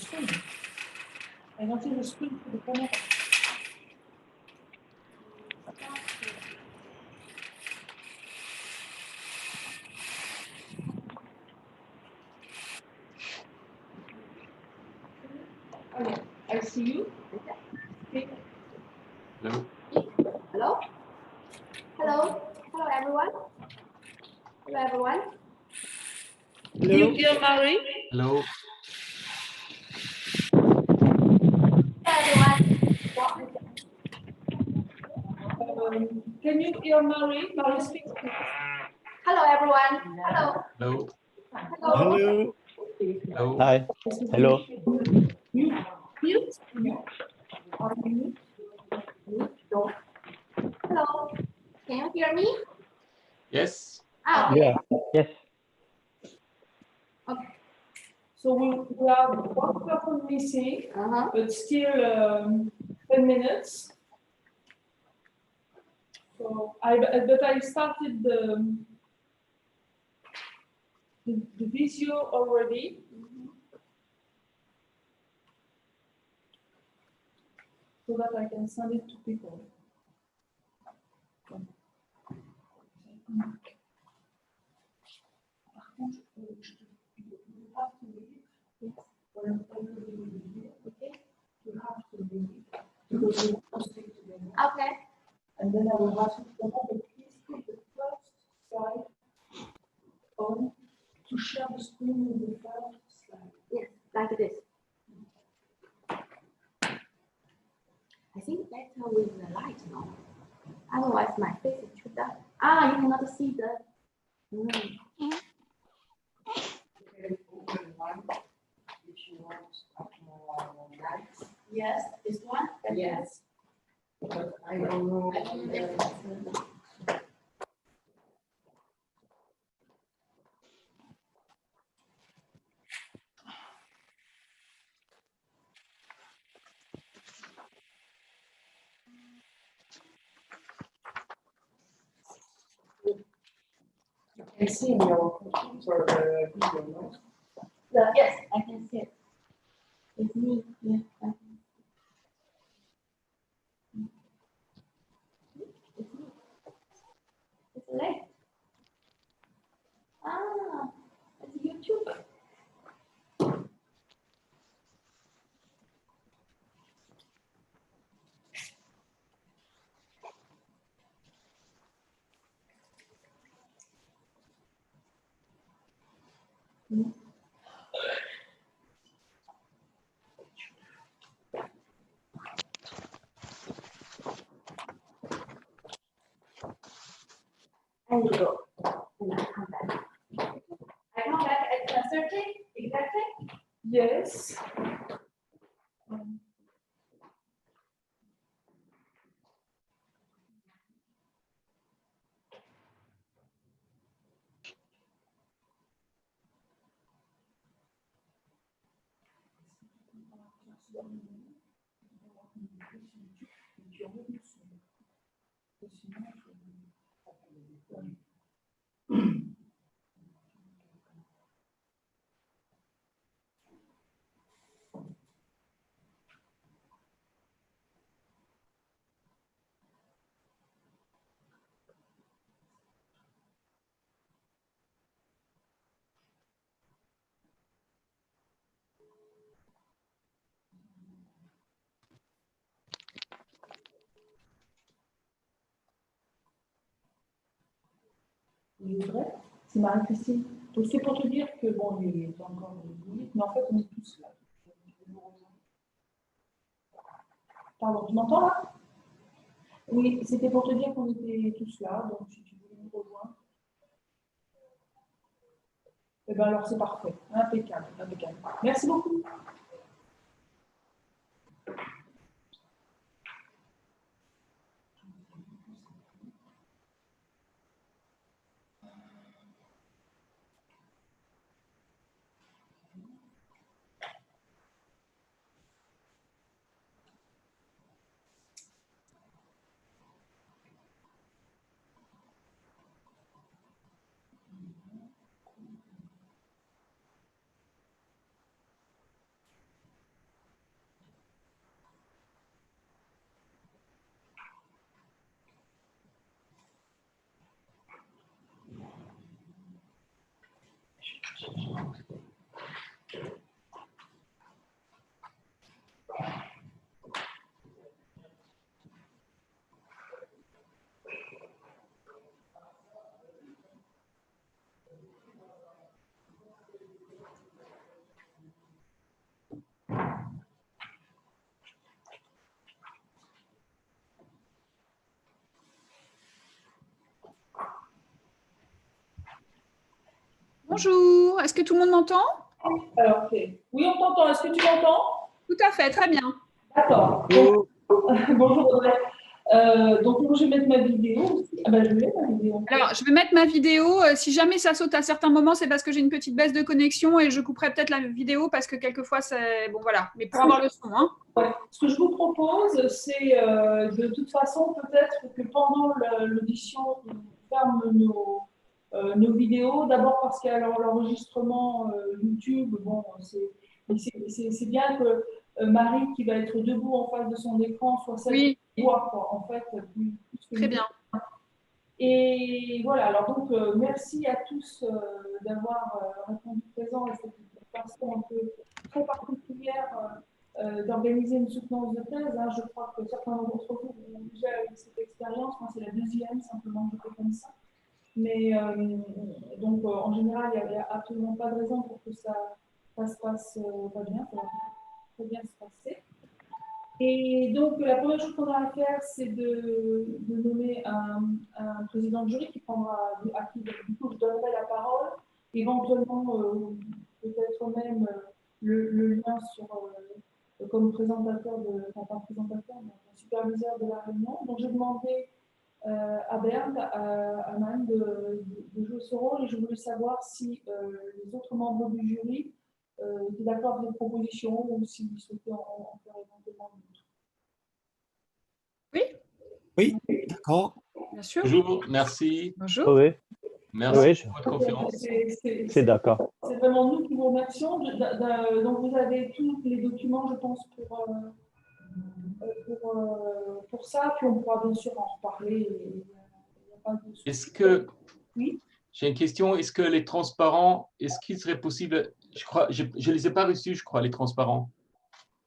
screen. I don't see the screen for the camera. Okay, I see you. Okay. Hello. Hello? Hello? Hello, everyone? Hello, everyone? Do you hear Mary? Hello. Hello, everyone? Can you hear Mary? Mary speaks. Hello, everyone? Hello? Hello. Hello? Hello. Hello. Hi. Hello. Mute. Are you mute? No. Hello? Can you hear me? Yes. Ah, okay. Yeah. Yes. Okay. So we have one person missing, Uh-huh. but still 10 minutes. So but I started the video already. So that I can send it to people. You have to leave. Okay? You have to leave because we want to speak to them. Okay. And then I will ask you to come up, but please put the first slide on to share the screen with the first slide. Yes, like this. I think better with the light now. Otherwise, my face is too dark. Ah, you cannot see the. Yes, this one? Yes. But I don't know. I see in your computer the video, no? Yes, I can see it. It's me. Yeah. I can see. It's me. It's late. Ah, it's YouTube. I will go and I come back. I come back at 10:30 exactly. Yes. Il est vrai, c'est Marie-Christine. Donc c'est pour te dire que bon, il est encore limite, mais en fait on est tous là. Pardon, tu m'entends là? Oui, c'était pour te dire qu'on était tous là, donc si tu voulais nous rejoindre. Eh bien alors c'est parfait, impeccable, impeccable. Merci beaucoup. Bonjour, est-ce que tout le monde m'entend? Alors, ok. Oui, on t'entend. Est-ce que tu m'entends? Tout à fait, très bien. D'accord. Bonjour Audrey. Donc, moi, je vais mettre ma vidéo aussi. Ah ben, je vais mettre ma vidéo. Alors, je vais mettre ma vidéo. Si jamais ça saute à certains moments, c'est parce que j'ai une petite baisse de connexion et je couperai peut-être la vidéo parce que quelquefois, c'est… Bon, voilà. Mais pour avoir le son, hein. Ouais. Ce que je vous propose, c'est de toute façon, peut-être que pendant l'audition, on ferme nos vidéos. D'abord parce qu'à l'enregistrement YouTube, bon, c'est bien que Marie, qui va être debout en face de son écran, soit celle Oui. qui voit, quoi, en fait. Plus que Très nous. bien. Et voilà, alors donc, merci à tous d'avoir répondu présent à cette façon un peu très particulière d'organiser une soutenance de thèse. Hein. Je crois que certains d'entre vous ont déjà eu cette expérience. Moi, c'est la deuxième, simplement, je fais comme ça. Mais donc, en général, il n'y a absolument pas de raison pour que ça se passe pas bien. Ça va très bien se passer. Et donc, la première chose qu'on a à faire, c'est de nommer un président de jury qui prendra, à qui du coup, je donnerai la parole, éventuellement, peut-être même le lien sur, comme présentateur, enfin, pas présentateur, mais superviseur de la réunion. Donc, j'ai demandé à Bernd, à Man de jouer ce rôle et je voulais savoir si les autres membres du jury étaient d'accord avec les propositions ou s'ils souhaitaient en faire éventuellement une autre. Oui, Oui, d'accord. bien sûr. Bonjour, merci. Bonjour. Oui, Merci oui, pour votre confiance. c'est d'accord. C'est vraiment nous qui vous remercions. Donc, vous avez tous les documents, je pense, pour ça. Puis on pourra bien sûr en reparler. Est-ce que, Oui. j'ai une question, est-ce que les transparents, est-ce qu'il serait possible, je crois, je ne les ai pas reçus, je crois, les transparents.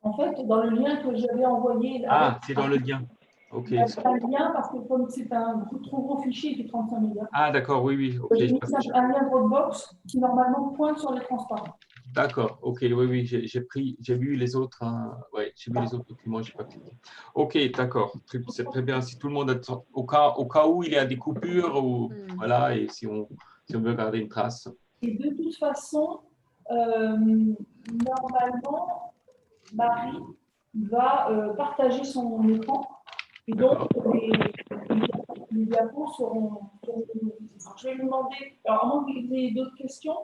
En fait, dans le lien que j'avais envoyé… Ah, c'est dans le lien. Ok. Il y a un lien parce que comme c'est un trop gros fichier qui fait 35 mégas, Ah, d'accord, oui, oui. Ok. j'ai mis un lien Dropbox qui normalement pointe sur les transparents. D'accord, ok, oui, oui, j'ai vu les autres, hein, ouais, j'ai vu les autres documents, j'ai pas cliqué. Ok, d'accord, c'est très bien. Si tout le monde a, au cas où il y a des coupures ou voilà, et si on veut garder une trace. Et de toute façon, normalement, Marie va partager son écran et donc les diapos seront visibles. Je vais lui demander, alors à moins qu'il y ait d'autres questions,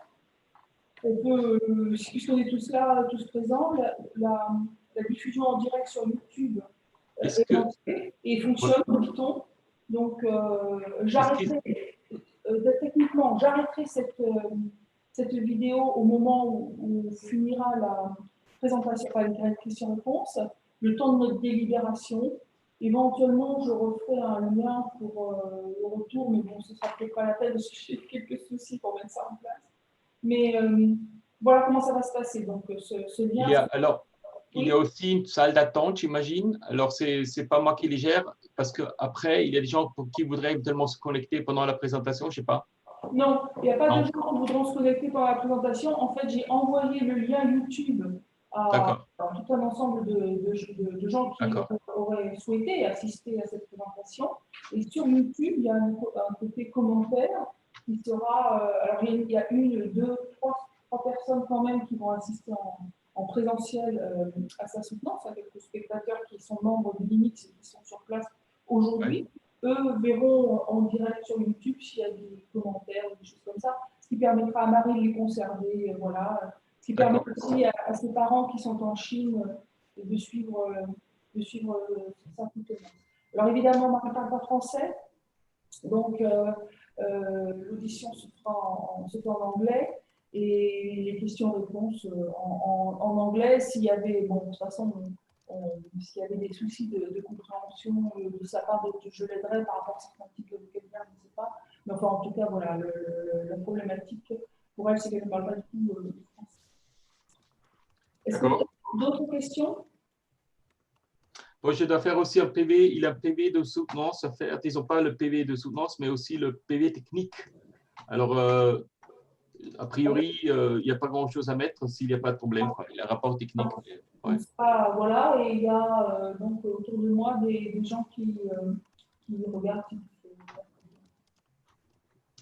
on peut, puisqu'on est tous là, tous présents, la diffusion en direct sur YouTube est lancée et fonctionne, dit-on. Donc, techniquement, j'arrêterai cette vidéo au moment où finira la présentation, enfin, la question-réponse, le temps de notre délibération. Éventuellement, je referai un lien pour le retour, mais bon, ce ne sera peut-être pas la peine parce que j'ai quelques soucis pour mettre ça en place. Mais voilà comment ça va se passer. Donc, ce lien. Il y a aussi une salle d'attente, j'imagine. Alors, c'est pas moi qui les gère parce qu'après, il y a des gens qui voudraient éventuellement se connecter pendant la présentation, je ne sais pas. Non, il n'y a pas de gens qui voudront se connecter pendant la présentation. En fait, j'ai envoyé le lien YouTube à tout un ensemble de gens qui auraient souhaité assister à cette présentation. Et sur YouTube, il y a un côté commentaire qui sera… alors, il y a une, deux, trois personnes quand même qui vont assister en présentiel à sa soutenance, avec quelques spectateurs qui sont membres du Linux et qui sont sur place aujourd'hui. Eux verront en direct sur YouTube s'il y a des commentaires ou des choses comme ça, ce qui permettra à Marie de les conserver, voilà. Ce qui permet aussi à ses parents qui sont en Chine de suivre sa soutenance. Alors évidemment, Marie ne parle pas français, donc l'audition se fait en anglais et les questions-réponses en anglais. S'il y avait, bon, de toute façon, s'il y avait des soucis de compréhension de sa part, je l'aiderais par rapport à certains types de vocabulaire, je ne sais pas. Mais enfin, en tout cas, voilà, la problématique pour elle, c'est qu'elle ne parle pas du tout français. Est-ce que vous avez d'autres questions? Bon, je dois faire aussi un PV. Il a un PV de soutenance à faire. Ils n'ont pas le PV de soutenance, mais aussi le PV technique. Alors, a priori, il n'y a pas grand-chose à mettre s'il n'y a pas de problème. Il y a un rapport technique. Ouais. Voilà, et il y a donc autour de moi des gens qui regardent.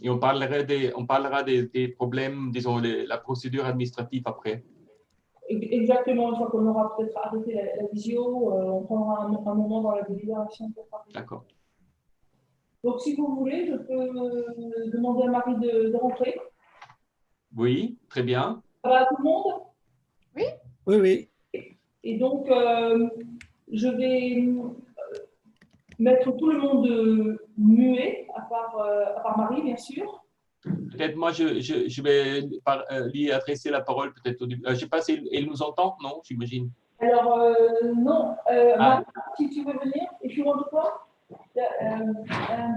Et on parlera des problèmes, disons, la procédure administrative après. Exactement, une fois qu'on aura peut-être arrêté la visio, on prendra un moment dans la délibération pour parler. D'accord. Donc, si vous voulez, je peux demander à Marie de rentrer. Oui, très bien. Ça va à tout le monde? Oui. Oui, oui. Et donc, je vais mettre tout le monde muet, à part Marie, bien sûr. Peut-être moi, je vais lui adresser la parole peut-être au début. Je ne sais pas si elle nous entend, non, j'imagine. Alors, non. Marie, si tu veux venir, if you want to come,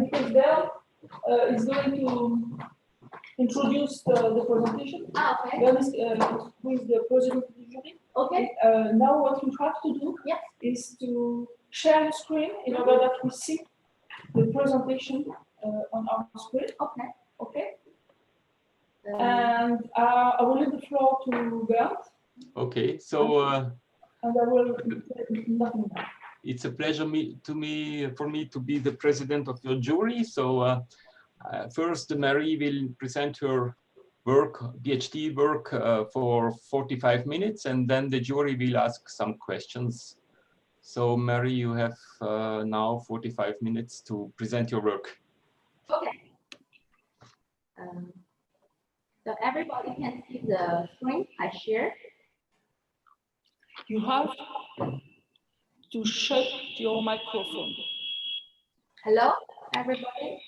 because Belle is going to introduce the presentation. Okay. Belle is who is the president of the jury. Okay. Now what you have to do is to share your screen in order that we see the presentation on our screen. Okay. Okay. And I will leave the floor to Bert. Okay, so And I will nothing more. it's a pleasure for me to be the president of your jury. So first, Mary will present her work, PhD work, for 45 minutes, and then the jury will ask some questions. So Mary, you have now 45 minutes to present your work. Okay. So everybody can see the screen I shared. You have to shut your microphone. Hello, everybody.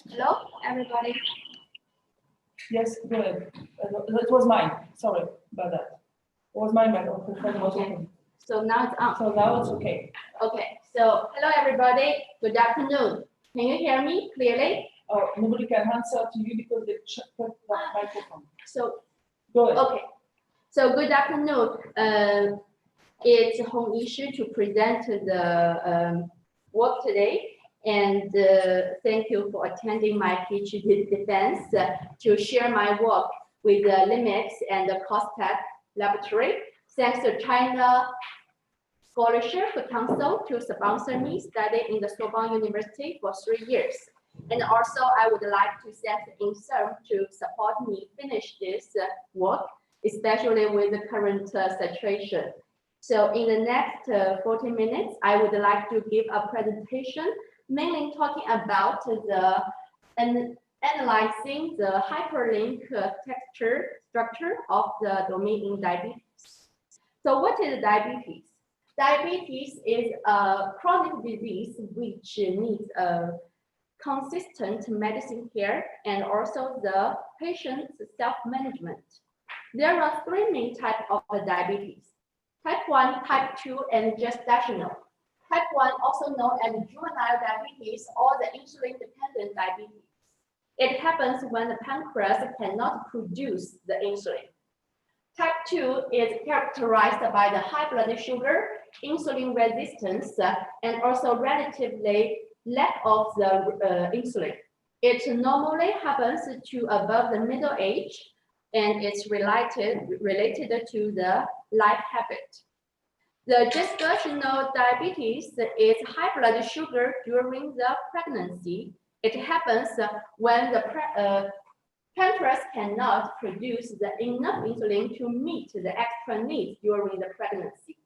Hello, everybody. Yes, go ahead. That was mine. Sorry about that. It was mine microphone was open. So now it's on. So now it's okay. Okay. So hello, everybody. Good afternoon. Can you hear me clearly? Oh, nobody can answer to you because they shut the microphone. So Go ahead. okay. So good afternoon. It's Hong Yishu to present the work today. And thank you for attending my PhD defense to share my work with the LIMIX and the COSTEC laboratory. Thanks to China Scholarship Council to sponsor me study in the Sorbonne University for 3 years. And also I would like to thank INSERM to support me finish this work, especially with the current situation. So in the next 40 minutes, I would like to give a presentation mainly talking about analyzing the hyperlink texture structure of the domain in diabetes. So what is diabetes? Diabetes is a chronic disease which needs a consistent medicine care and also the patient's self-management. There are 3 main types of diabetes: type 1, type 2, and gestational. Type 1, also known as juvenile diabetes or the insulin-dependent diabetes. It happens when the pancreas cannot produce the insulin. Type 2 is characterized by the high blood sugar, insulin resistance, and also relatively lack of the insulin. It normally happens to above the middle age, and it's related to the life habit. The gestational diabetes is high blood sugar during the pregnancy. It happens when the pancreas cannot produce enough insulin to meet the extra needs during the pregnancy,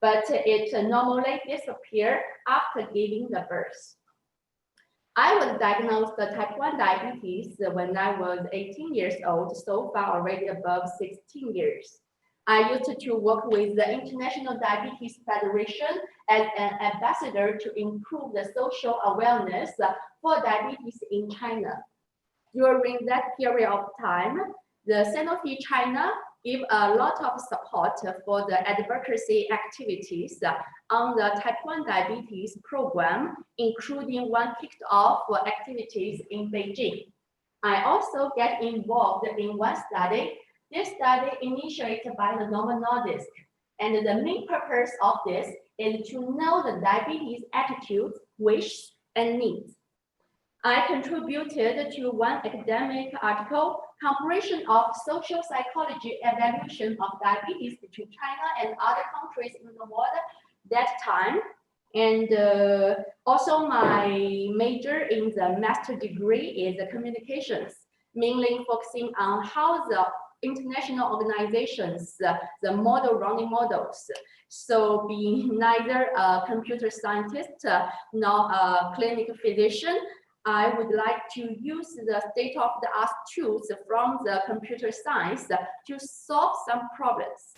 but it normally disappears after giving the birth. I was diagnosed with type 1 diabetes when I was 18 years old, so far already above 16 years. I used to work with the International Diabetes Federation as an ambassador to improve the social awareness for diabetes in China. During that period of time, the Sanofi China gave a lot of support for the advocacy activities on the type 1 diabetes program, including one kicked off activities in Beijing. I also get involved in one study. This study initiated by the Novo Nordisk, and the main purpose of this is to know the diabetes attitudes, wishes, and needs. I contributed to one academic article comparison of social psychology evaluation of diabetes between China and other countries in the world that time. And also my major in the master degree is communications, mainly focusing on how the international organizations, the model running models. So being neither a computer scientist nor a clinical physician, I would like to use the state-of-the-art tools from the computer science to solve some problems.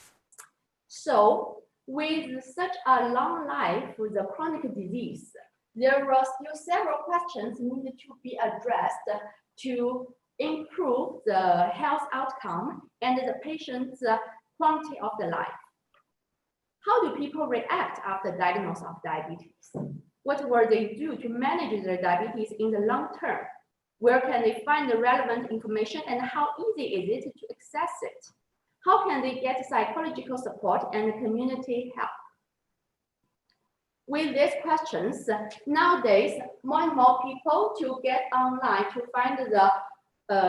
So with such a long life with a chronic disease, there were still several questions needed to be addressed to improve the health outcome and the patient's quality of the life. How do people react after diagnosis of diabetes? What will they do to manage their diabetes in the long term? Where can they find the relevant information and how easy is it to access it? How can they get psychological support and community help? With these questions, nowadays, more and more people to get online to find the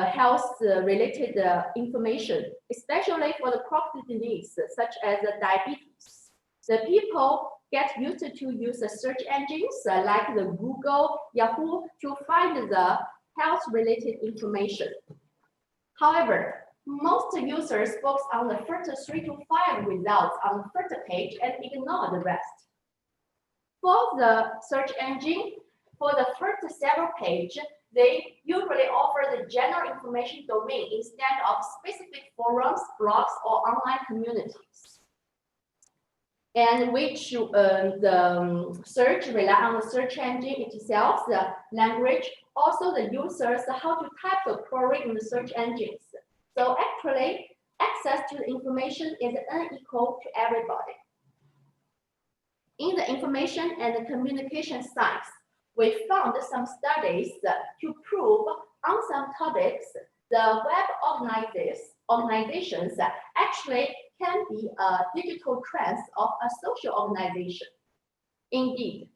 health-related information, especially for the chronic disease, such as diabetes. The people get used to use the search engines like the Google, Yahoo to find the health-related information. However, most users focus on the first 3 to 5 results on the first page and ignore the rest. For the search engine, for the first several pages, they usually offer the general information domain instead of specific forums, blogs, or online communities. And which the search rely on the search engine itself, the language, also the users, how to type the query in the search engines. So actually, access to the information is unequal to everybody. In the information and the communication science, we found some studies to prove on some topics, the web organizations actually can be a digital trend of a social organization. Indeed,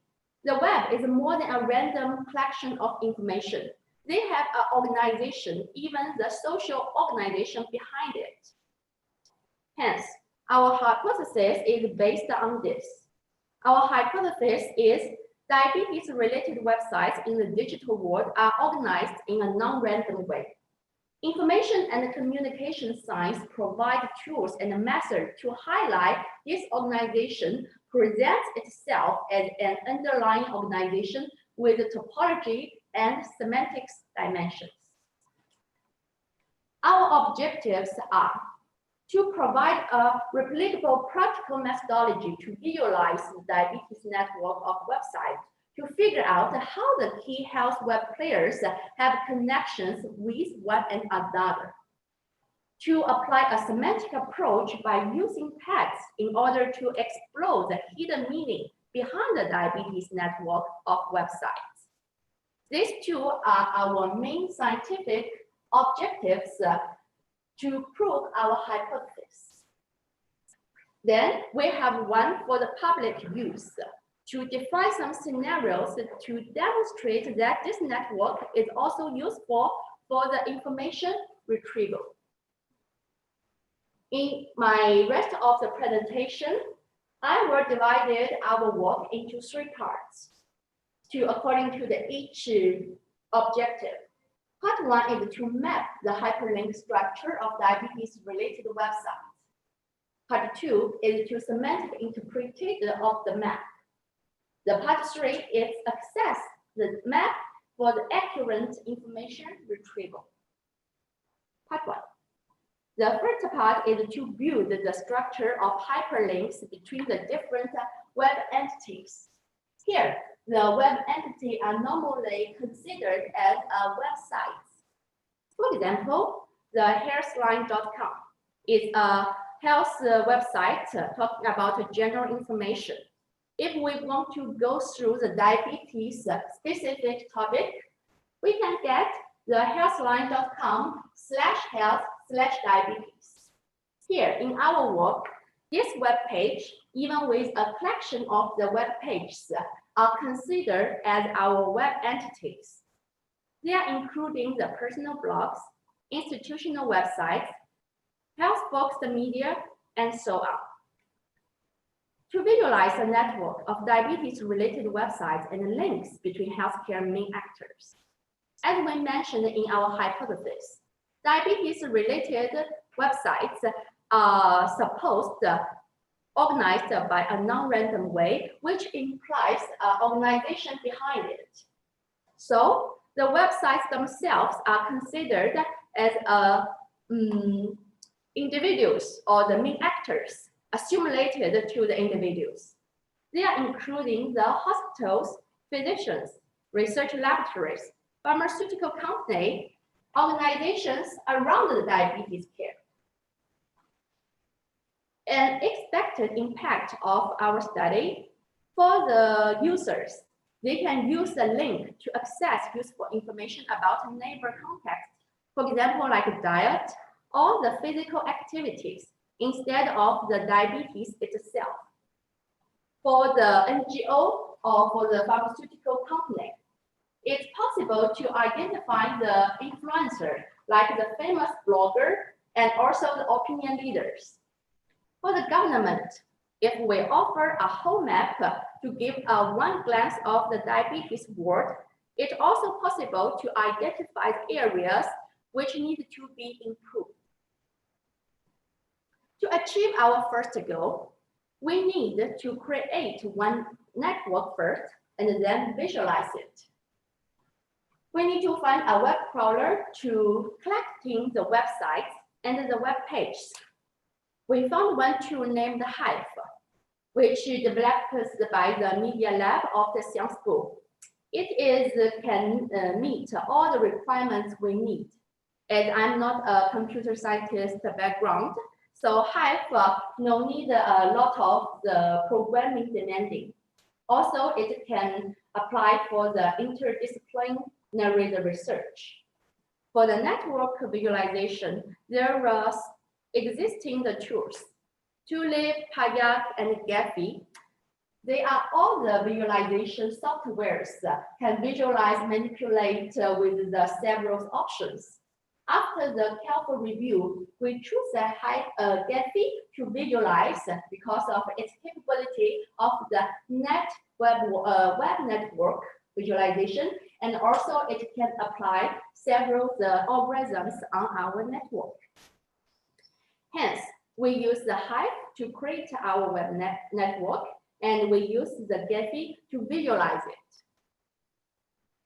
the web is more than a random collection of information. They have an organization, even the social organization behind it. Hence, our hypothesis is based on this. Our hypothesis is diabetes-related websites in the digital world are organized in a non-random way. Information and communication science provide tools and a method to highlight this organization presents itself as an underlying organization with topology and semantics dimensions. Our objectives are to provide a replicable practical methodology to visualize the diabetes network of websites, to figure out how the key health web players have connections with one another, to apply a semantic approach by using tags in order to explore the hidden meaning behind the diabetes network of websites. These two are our main scientific objectives to prove our hypothesis. Then we have one for the public use to define some scenarios to demonstrate that this network is also useful for the information retrieval. In my rest of the presentation, I will divide our work into 3 parts according to each objective. Part 1 is to map the hyperlink structure of diabetes-related websites. Part 2 is to semantic interpretation of the map. The part 3 is access the map for the accurate information retrieval. Part 1. The first part is to build the structure of hyperlinks between the different web entities. Here, the web entity are normally considered as a website. For example, the healthline.com is a health website talking about general information. If we want to go through the diabetes specific topic, we can get the healthline.com/health/diabetes. Here in our work, this web page, even with a collection of the web pages, are considered as our web entities. They are including the personal blogs, institutional websites, health-focused media, and so on. To visualize a network of diabetes-related websites and links between healthcare main actors, as we mentioned in our hypothesis, diabetes-related websites are supposed organized by a non-random way, which implies organization behind it. So the websites themselves are considered as individuals or the main actors assimilated to the individuals. They are including the hospitals, physicians, research laboratories, pharmaceutical companies, organizations around the diabetes care. An expected impact of our study for the users, they can use the link to access useful information about neighbor context, for example, like diet or the physical activities, instead of the diabetes itself. For the NGO or for the pharmaceutical company, it's possible to identify the influencer, like the famous blogger and also the opinion leaders. For the government, if we offer a whole map to give one glance of the diabetes world, it's also possible to identify areas which need to be improved. To achieve our first goal, we need to create one network first and then visualize it. We need to find a web crawler to collecting the websites and the web pages. We found one tool named Hive, which is developed by the Media Lab of the Xi'an School. It can meet all the requirements we need. As I'm not a computer scientist background, so Hive no need a lot of the programming demanding. Also, it can apply for the interdisciplinary research. For the network visualization, there are existing tools, Tulip, Kayak, and Gephi. They are all the visualization softwares can visualize, manipulate with the several options. After the careful review, we choose a Gephi to visualize because of its capability of the web network visualization, and also it can apply several algorithms on our network. Hence, we use the Hive to create our web network, and we use the Gephi to visualize it.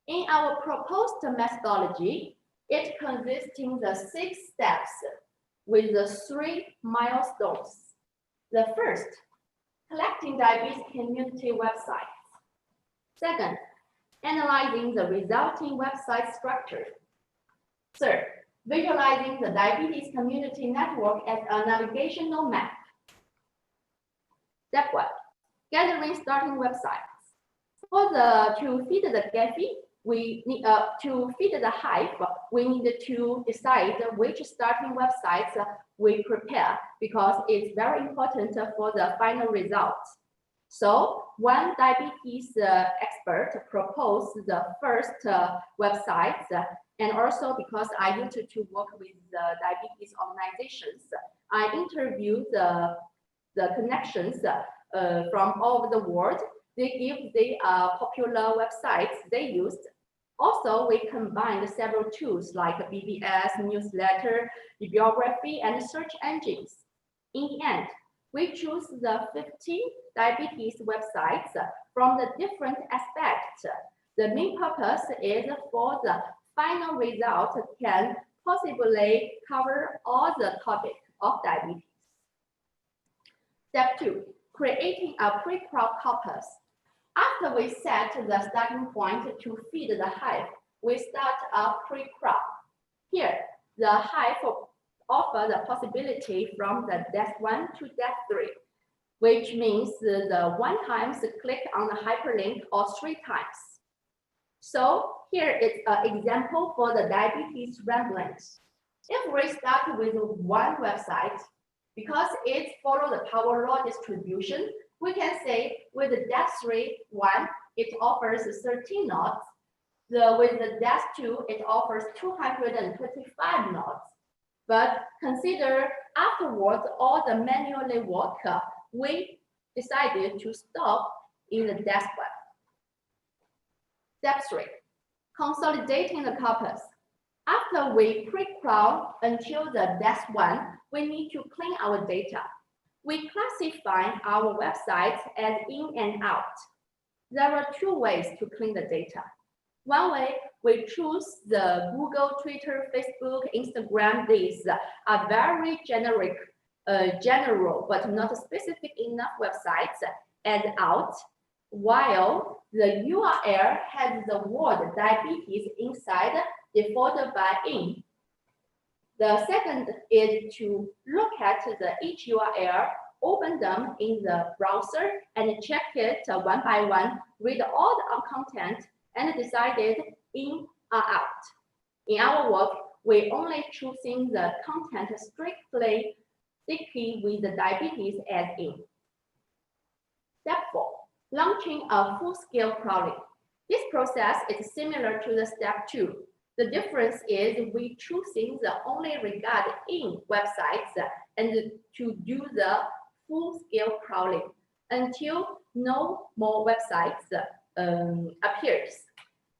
In our proposed methodology, it consists in the 6 steps with the 3 milestones. The first, collecting diabetes community websites. Second, analyzing the resulting website structure. Third, visualizing the diabetes community network as a navigational map. Step 1, gathering starting websites. To feed the Gephi, we need to feed the Hive, we need to decide which starting websites we prepare because it's very important for the final results. So one diabetes expert proposed the first websites, and also because I used to work with the diabetes organizations, I interviewed the connections from all over the world. They give the popular websites they used. Also, we combined several tools like BBS, newsletter, bibliography, and search engines. In the end, we choose the 15 diabetes websites from the different aspects. The main purpose is for the final result can possibly cover all the topics of diabetes. Step 2, creating a pre-crop corpus. After we set the starting point to feed the Hive, we start a pre-crop. Here, the Hive offer the possibility from the depth 1 to depth 3, which means the 1 time click on the hyperlink or 3 times. So here is an example for the diabetes ramblings. If we start with 1 website, because it follows the power law distribution, we can say with the depth 3, 1, it offers 13 nodes. With the Dash 2, it offers 225 nodes. But consider afterwards all the manually work, we decided to stop in the Dash 1. Step 3, consolidating the corpus. After we pre-crawl until the Dash 1, we need to clean our data. We classify our websites as in and out. There are 2 ways to clean the data. One way, we choose the Google, Twitter, Facebook, Instagram. These are very generic, general, but not specific enough websites as out, while the URL has the word diabetes inside, defaulted by in. The second is to look at each URL, open them in the browser, and check it one by one, read all the content, and decided in or out. In our work, we only choosing the content strictly sticky with the diabetes as in. Step 4, launching a full-scale crawling. This process is similar to the step 2. The difference is we choosing the only regard in websites and to do the full-scale crawling until no more websites appears.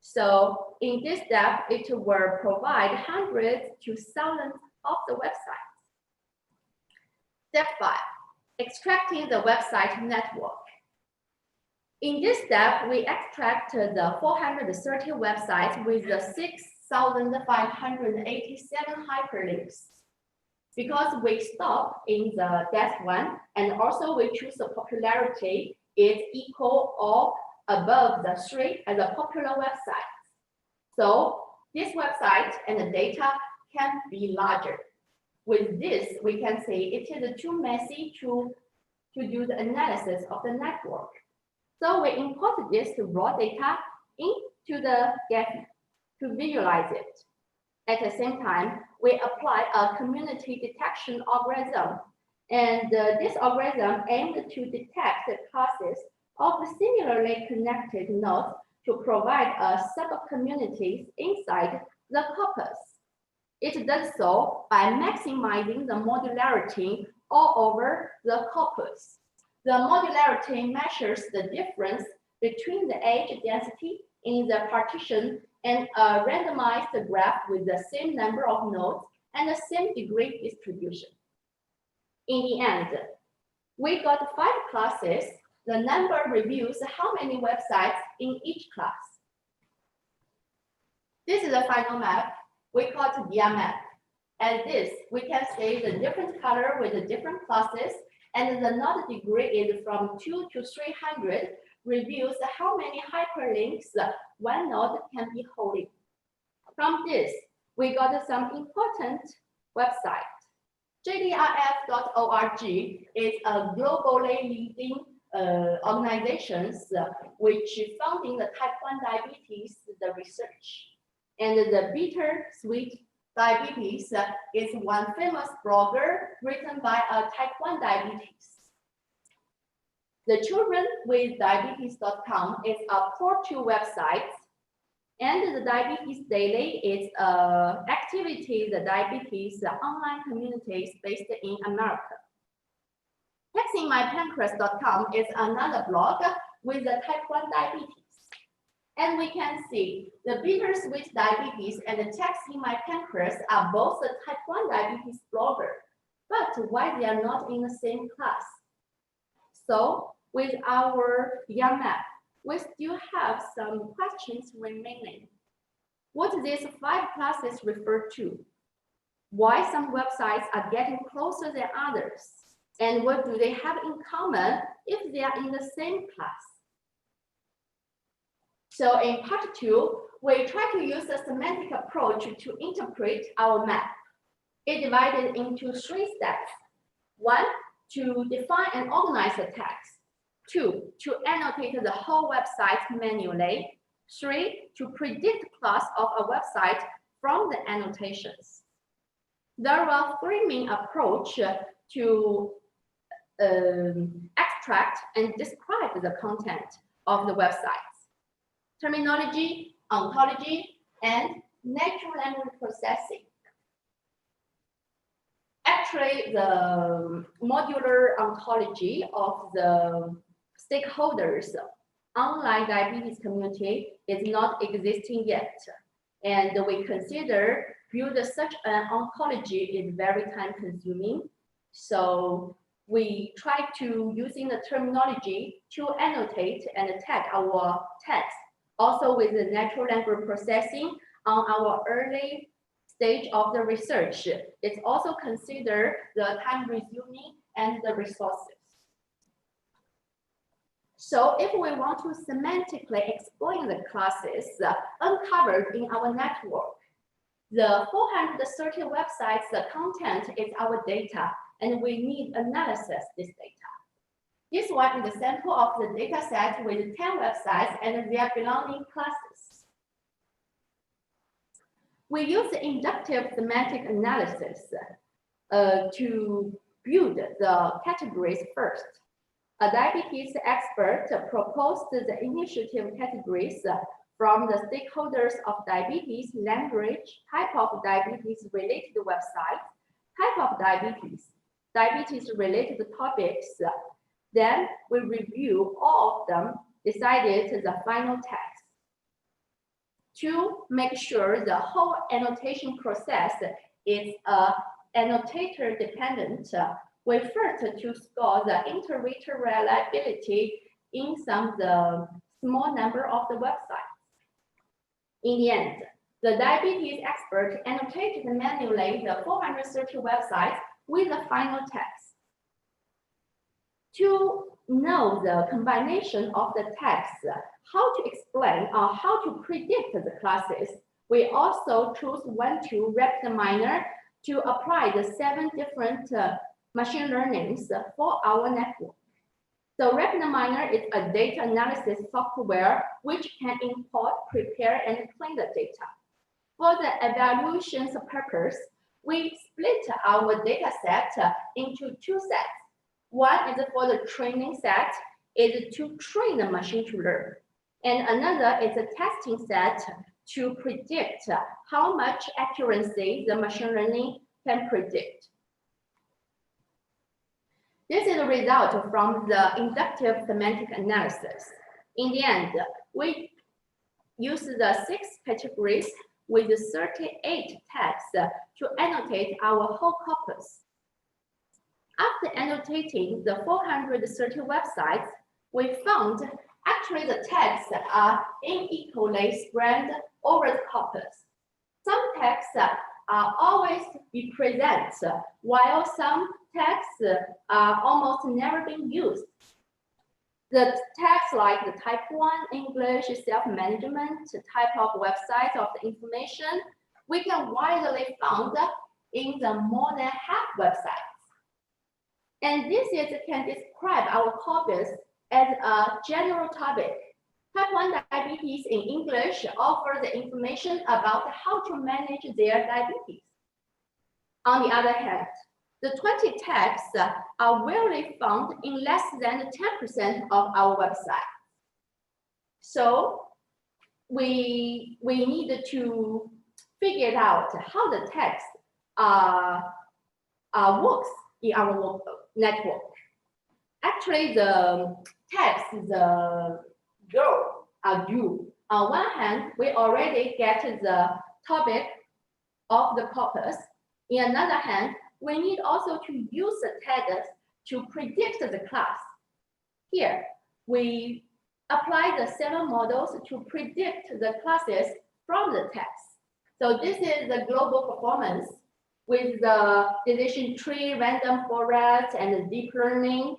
So in this step, it will provide hundreds to thousands of the websites. Step 5, extracting the website network. In this step, we extract the 430 websites with the 6,587 hyperlinks. Because we stop in the Dash 1, and also we choose the popularity is equal or above the 3 as a popular website. So this website and the data can be larger. With this, we can say it is too messy to do the analysis of the network. So we import this raw data into the Gephi to visualize it. At the same time, we apply a community detection algorithm. And this algorithm aimed to detect the classes of similarly connected nodes to provide sub-communities inside the corpus. It does so by maximizing the modularity all over the corpus. The modularity measures the difference between the edge density in the partition and a randomized graph with the same number of nodes and the same degree distribution. In the end, we got 5 classes. The number reveals how many websites in each class. This is the final map. We call it via map. As this, we can see the different color with the different classes, and the node degree is from 2 to 300, reveals how many hyperlinks one node can be holding. From this, we got some important websites. JDRF.org is a globally leading organization which funding the type 1 diabetes the research. And the Bittersweet Diabetes is one famous blogger written by a type 1 diabetes. The Children with Diabetes.com is a portal website, and the Diabetes Daily is activity the diabetes online communities based in America. TextingMyPancreas.com is another blog with the type 1 diabetes. And we can see the Bittersweet Diabetes and the Texting My Pancreas are both the type 1 diabetes blogger, but why they are not in the same class? So with our YAM map, we still have some questions remaining. What do these 5 classes refer to? Why some websites are getting closer than others? And what do they have in common if they are in the same class? So in part 2, we try to use a semantic approach to interpret our map. It divided into 3 steps. 1, to define and organize the text. 2, to annotate the whole website manually. 3, to predict class of a website from the annotations. There are 3 main approaches to extract and describe the content of the websites. Terminology, ontology, and natural language processing. Actually, the modular ontology of the stakeholders online diabetes community is not existing yet. And we consider build such an ontology is very time consuming. So we try to using the terminology to annotate and tag our text, also with the natural language processing on our early stage of the research. It's also consider the time resuming and the resources. So if we want to semantically explain the classes uncovered in our network, the 430 websites, the content is our data, and we need analysis this data. This one is a sample of the data set with 10 websites and their belonging classes. We use the inductive semantic analysis to build the categories first. A diabetes expert proposed the initiative categories from the stakeholders of diabetes, language, type of diabetes-related website, type of diabetes-related topics. Then we review all of them, decided the final text. To make sure the whole annotation process is annotator dependent, we first to score the inter-reader reliability in the small number of the websites. In the end, the diabetes expert annotated manually the 430 websites with the final text. To know the combination of the text, how to explain or how to predict the classes, we also choose one tool, RapidMiner, to apply the 7 different machine learnings for our network. So RapidMiner is a data analysis software which can import, prepare, and clean the data. For the evaluations purpose, we split our data set into 2 sets. One is for the training set, is to train the machine to learn. And another is a testing set to predict how much accuracy the machine learning can predict. This is the result from the inductive semantic analysis. In the end, we use the 6 categories with 38 tags to annotate our whole corpus. After annotating the 430 websites, we found actually the tags are unequally spread over the corpus. Some tags are always be present, while some tags are almost never being used. The tags like the type 1 English, self-management, type of website of the information, we can widely found in the more than half websites. And this can describe our corpus as a general topic. Type 1 diabetes in English offers the information about how to manage their diabetes. On the other hand, the 20 tags are rarely found in less than 10% of our website. So we need to figure out how the text works in our network. Actually, the text, the goal are due. On one hand, we already get the topic of the corpus. In another hand, we need also to use the tags to predict the class. Here, we apply the 7 models to predict the classes from the text. So this is the global performance with the decision tree, random forest, and deep learning.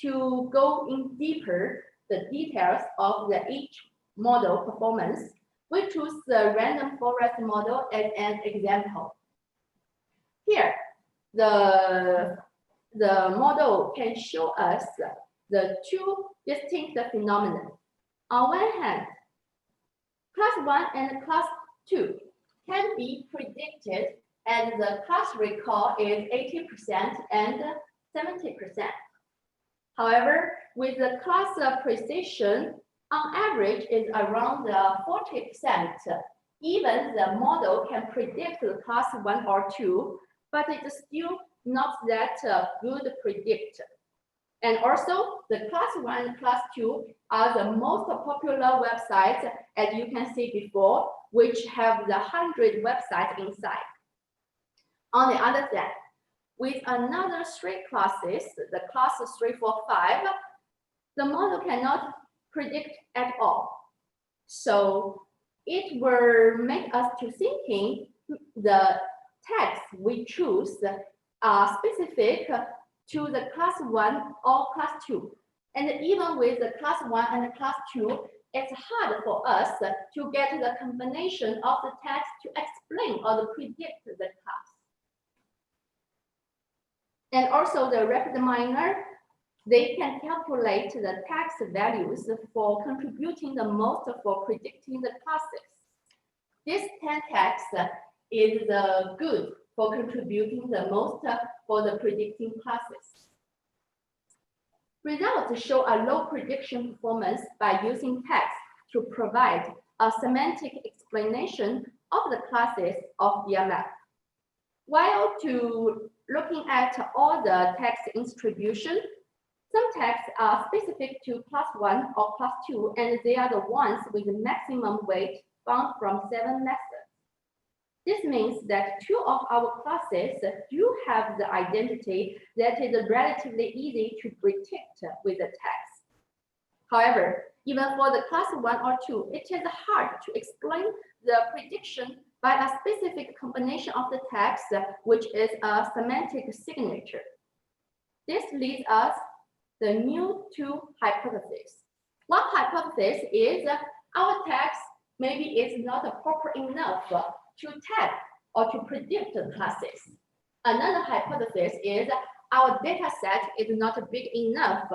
To go in deeper the details of each model performance, we choose the random forest model as an example. Here, the model can show us the 2 distinct phenomena. On one hand, class 1 and class 2 can be predicted, and the class recall is 80% and 70%. However, with the class precision, on average is around 40%. Even the model can predict the class 1 or 2, but it's still not that good predict. And also, the class 1 and class 2 are the most popular websites, as you can see before, which have the 100 websites inside. On the other hand, with another 3 classes, the class 3, 4, 5, the model cannot predict at all. So it will make us to thinking the text we choose are specific to the class 1 or class 2. And even with the class 1 and class 2, it's hard for us to get the combination of the text to explain or to predict the class. And also the rapid miner, they can calculate the text values for contributing the most for predicting the classes. This 10 text is good for contributing the most for the predicting classes. Results show a low prediction performance by using text to provide a semantic explanation of the classes of their map. While looking at all the text distribution, some texts are specific to class 1 or class 2, and they are the ones with the maximum weight found from 7 methods. This means that 2 of our classes do have the identity that is relatively easy to predict with the text. However, even for the class 1 or 2, it is hard to explain the prediction by a specific combination of the text, which is a semantic signature. This leads us the new 2 hypotheses. One hypothesis is our text maybe is not proper enough to tag or to predict the classes. Another hypothesis is our data set is not big enough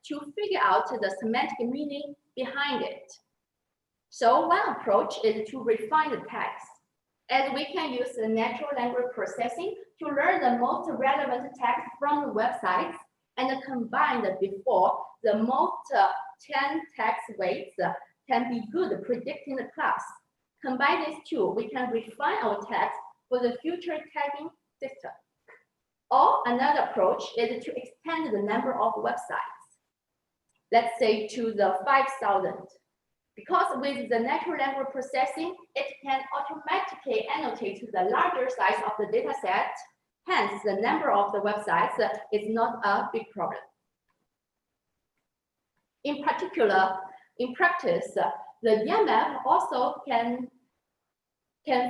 to figure out the semantic meaning behind it. So one approach is to refine the text, as we can use the natural language processing to learn the most relevant text from the websites and combine the before the most 10 text weights can be good at predicting the class. Combine these 2, we can refine our text for the future tagging system. Or another approach is to extend the number of websites, let's say to the 5,000. Because with the natural language processing, it can automatically annotate to the larger size of the data set. Hence, the number of the websites is not a big problem. In particular, in practice, the DMF also can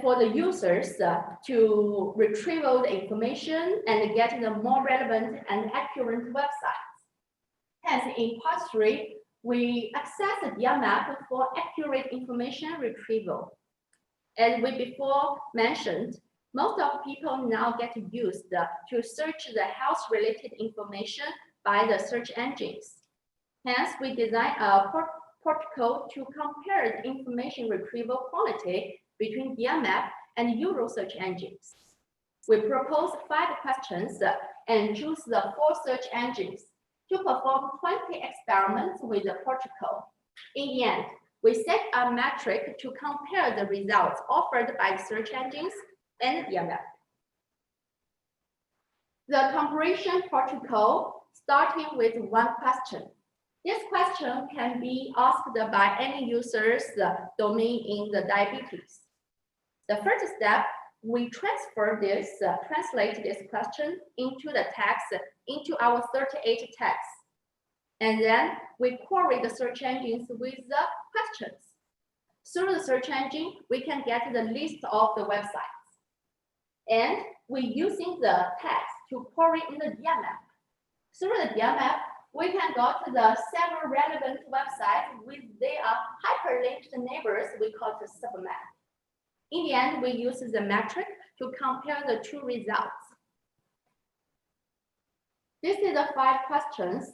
for the users to retrieve the information and get the more relevant and accurate websites. Hence, in part 3, we access the DMF for accurate information retrieval. As we before mentioned, most of people now get used to search the health-related information by the search engines. Hence, we designed a protocol to compare the information retrieval quality between DMF and Euro search engines. We propose 5 questions and choose the 4 search engines to perform 20 experiments with the protocol. In the end, we set a metric to compare the results offered by the search engines and DMF. The comparison protocol starting with 1 question. This question can be asked by any user's domain in the diabetes. The first step, we translate this question into the text into our 38 texts. And then we query the search engines with the questions. Through the search engine, we can get the list of the websites. And we're using the text to query in the DMF. Through the DMF, we can go to the several relevant websites with their hyperlinked neighbors, we call it submap. In the end, we use the metric to compare the 2 results. This is the 5 questions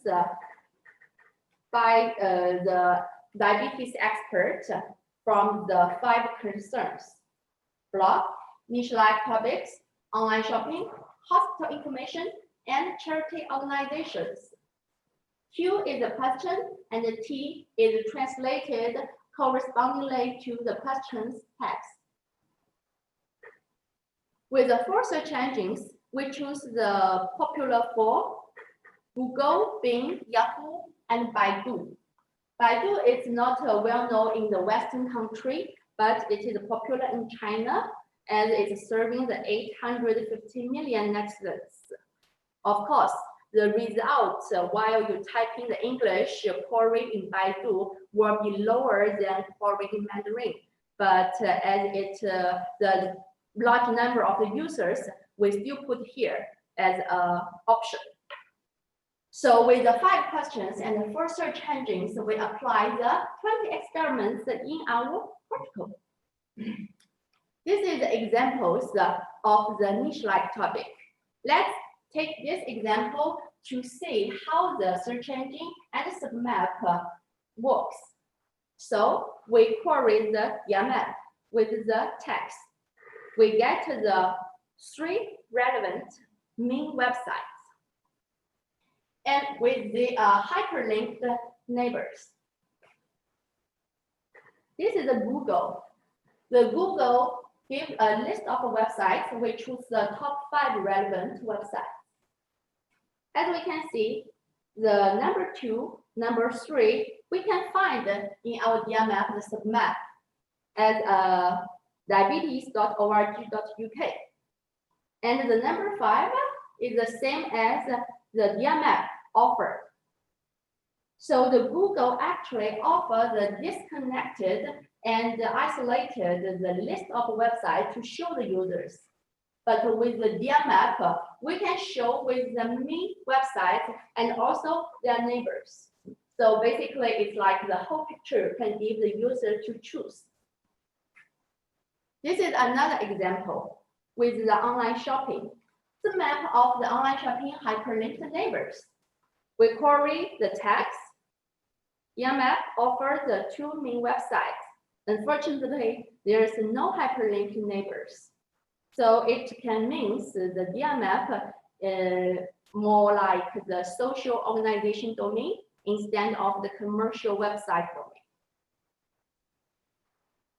by the diabetes expert from the 5 concerns: blog, niche-like topics, online shopping, hospital information, and charity organizations. Q is the question, and the T is translated correspondingly to the question's text. With the 4 search engines, we choose the popular 4: Google, Bing, Yahoo, and Baidu. Baidu is not well known in the Western country, but it is popular in China, and it's serving the 850 million netizens. Of course, the results while you type in the English query in Baidu will be lower than query in Mandarin, but as the large number of the users, we still put here as an option. So with the 5 questions and the 4 search engines, we apply the 20 experiments in our protocol. This is examples of the niche-like topic. Let's take this example to see how the search engine and submap works. So we query the YAML with the text. We get the 3 relevant main websites. And with the hyperlinked neighbors. This is the Google. The Google gives a list of websites. We choose the top 5 relevant websites. As we can see, the number 2, number 3, we can find in our DMF the submap as diabetes.org.uk. And the number 5 is the same as the DMF offer. So the Google actually offers the disconnected and isolated the list of websites to show the users. But with the DMF, we can show with the main website and also their neighbors. So basically, it's like the whole picture can give the user to choose. This is another example with the online shopping. The map of the online shopping hyperlinked neighbors. We query the text. YAML offers the 2 main websites. Unfortunately, there is no hyperlinked neighbors. So it can mean the DMF more like the social organization domain instead of the commercial website domain.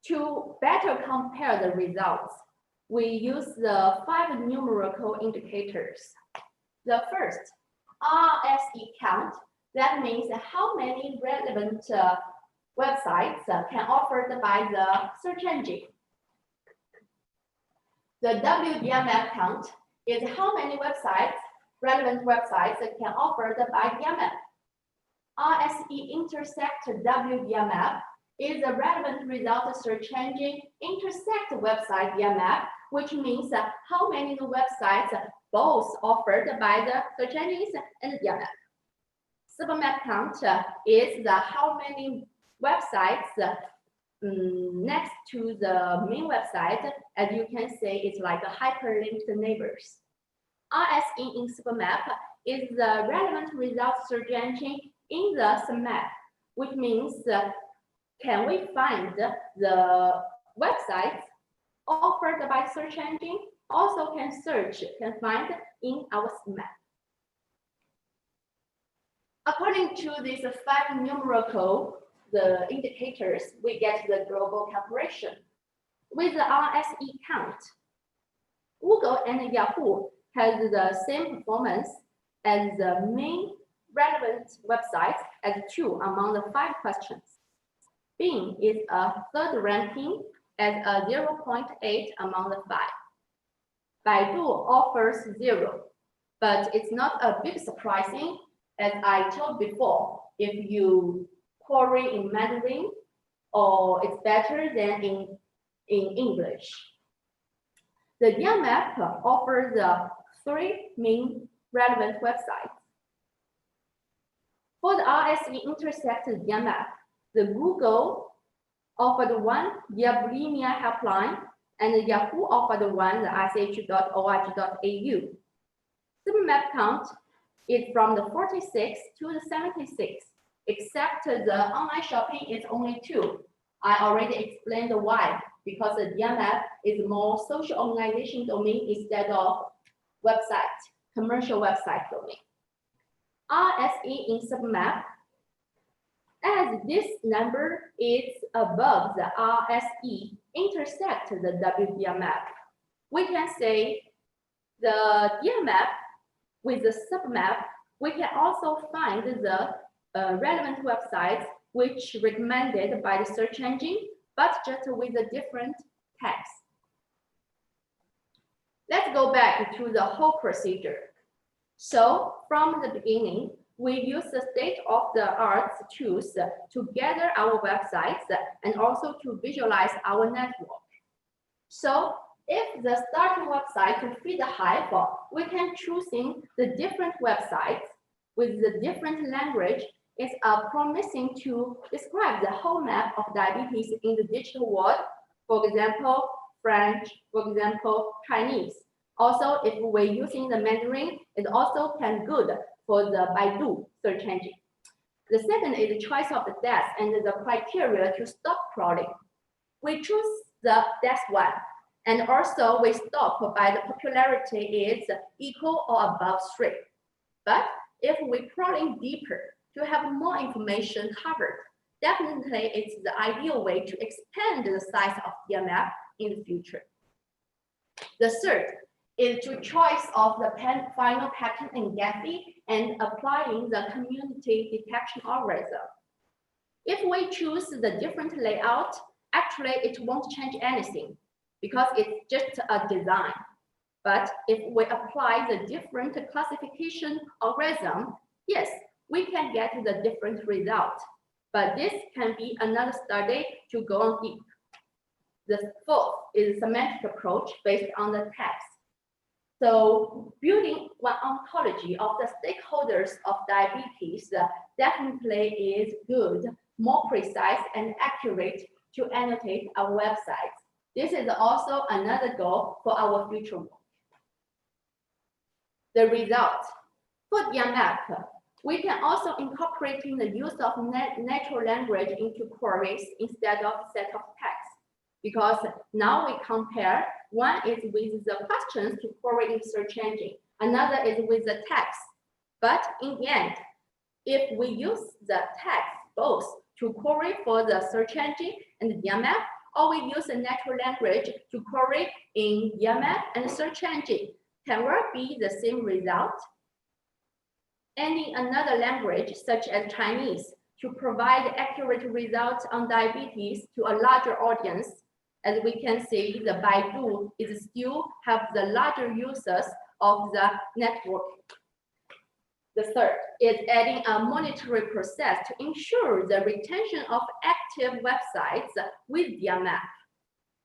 To better compare the results, we use the 5 numerical indicators. The first, RSE count. That means how many relevant websites can offered by the search engine. The WDMF count is how many websites, relevant websites can offered by DMF. RSE intersect WDMF is a relevant result search engine intersect website DMF, which means how many websites both offered by the search engines and DMF. Submap count is the how many websites next to the main website. As you can see, it's like a hyperlinked neighbors. RSE in submap is the relevant result search engine in the submap, which means can we find the websites offered by search engine also can find in our submap. According to these 5 numerical indicators, we get the global calculation. With the RSE count, Google and Yahoo has the same performance as the main relevant websites as 2 among the 5 questions. Bing is a 3rd ranking at a 0.8 among the 5. Baidu offers 0, but it's not a big surprising. As I told before, if you query in Mandarin, or it's better than in English. The DMF offers the 3 main relevant websites. For the RSE intersected DMF, the Google offered 1 bulimia helpline, and the Yahoo offered 1 the sh.org.au. Submap count is from the 46 to the 76, except the online shopping is only 2. I already explained why, because the DMF is more social organization domain instead of website, commercial website domain. RSE in submap. As this number is above the RSE intersect the WDR map, we can say the DR map with the submap, we can also find the relevant websites which recommended by the search engine, but just with a different text. Let's go back to the whole procedure. So from the beginning, we use the state-of-the-art tools to gather our websites and also to visualize our network. So if the starting website to feed the Hive, we can choosing the different websites with the different language is promising to describe the whole map of diabetes in the digital world. For example, French, for example, Chinese. Also, if we're using the Mandarin, it also can good for the Baidu search engine. The second is the choice of the desk and the criteria to stop crawling. We choose the desk one, and also we stop by the popularity is equal or above 3. But if we're crawling deeper to have more information covered, definitely it's the ideal way to expand the size of the map in the future. The third is to choice of the final pattern in Gephi and applying the community detection algorithm. If we choose the different layout, actually it won't change anything because it's just a design. But if we apply the different classification algorithm, yes, we can get the different result. But this can be another study to go on deep. The fourth is semantic approach based on the text. So building one ontology of the stakeholders of diabetes definitely is good, more precise and accurate to annotate our websites. This is also another goal for our future work. The result for the map, we can also incorporating the use of natural language into queries instead of set of text. Because now we compare, one is with the questions to query in search engine, another is with the text. But in the end, if we use the text both to query for the search engine and the map, or we use a natural language to query in map and search engine, can work be the same result? Any another language such as Chinese to provide accurate results on diabetes to a larger audience. As we can see, the Baidu is still have the larger users of the network. The third is adding a monitoring process to ensure the retention of active websites with their map.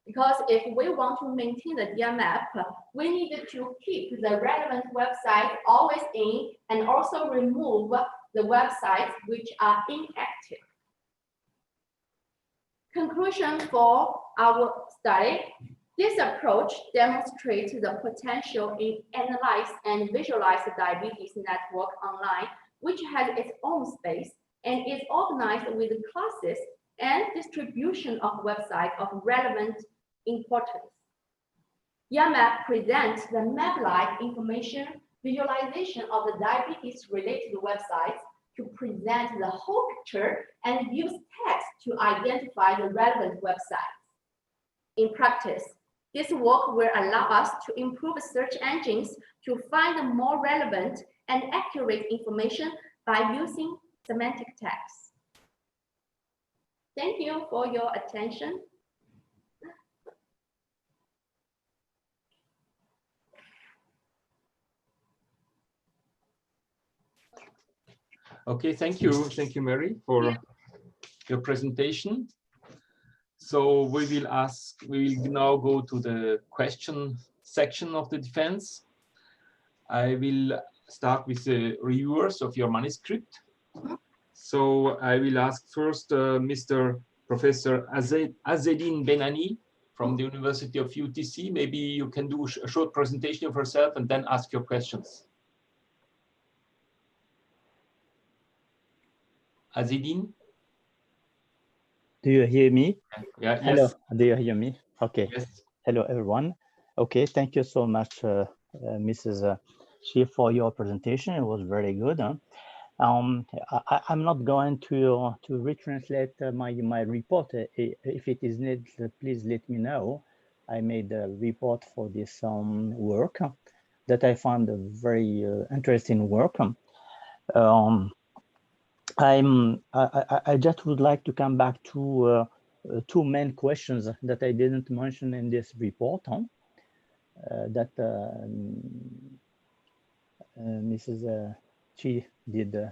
Because if we want to maintain the DR map, we need to keep the relevant website always in and also remove the websites which are inactive. Conclusion for our study, this approach demonstrates the potential in analyze and visualize the diabetes network online, which has its own space and is organized with classes and distribution of websites of relevant importance. YAMAP presents the map-like information visualization of the diabetes-related websites to present the whole picture and use text to identify the relevant websites. In practice, this work will allow us to improve search engines to find more relevant and accurate information by using semantic text. Thank you for your attention. Okay, thank you, Mary, for your presentation. So we will now go to the question section of the defense. I will start with the reviewers of your manuscript. So I will ask first Mr. Professor Azzedine Benani from the University of UTC. Maybe you can do a short presentation of yourself and then ask your questions. Azzedine? Do you hear me? Yeah, Hello, yes. do you hear me? Okay. Yes. Hello, everyone. Okay, thank you so much, Mrs. Shi, for your presentation. It was very good. I'm not going to retranslate my report. If it is needed, please let me know. I made a report for this work that I found a very interesting work. I just would like to come back to two main questions that I didn't mention in this report. That Mrs. Chi did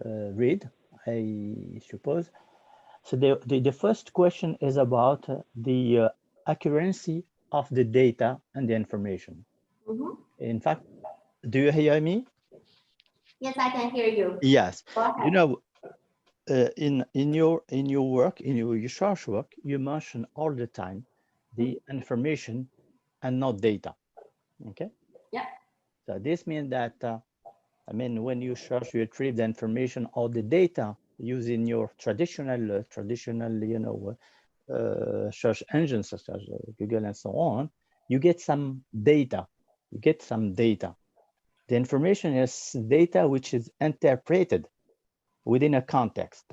read, I suppose. So the first question is about the accuracy of the data and the information. Mm-hmm. In fact, do you hear me? Yes, I can hear you. Yes. Go ahead. You know, in your work, in your research work, you mention all the time the information and not data. Okay. Yeah. So this means that I mean, when you search, you retrieve the information or the data using your traditional, you know, search engines such as Google and so on. You get some data. You get some data. The information is data which is interpreted within a context.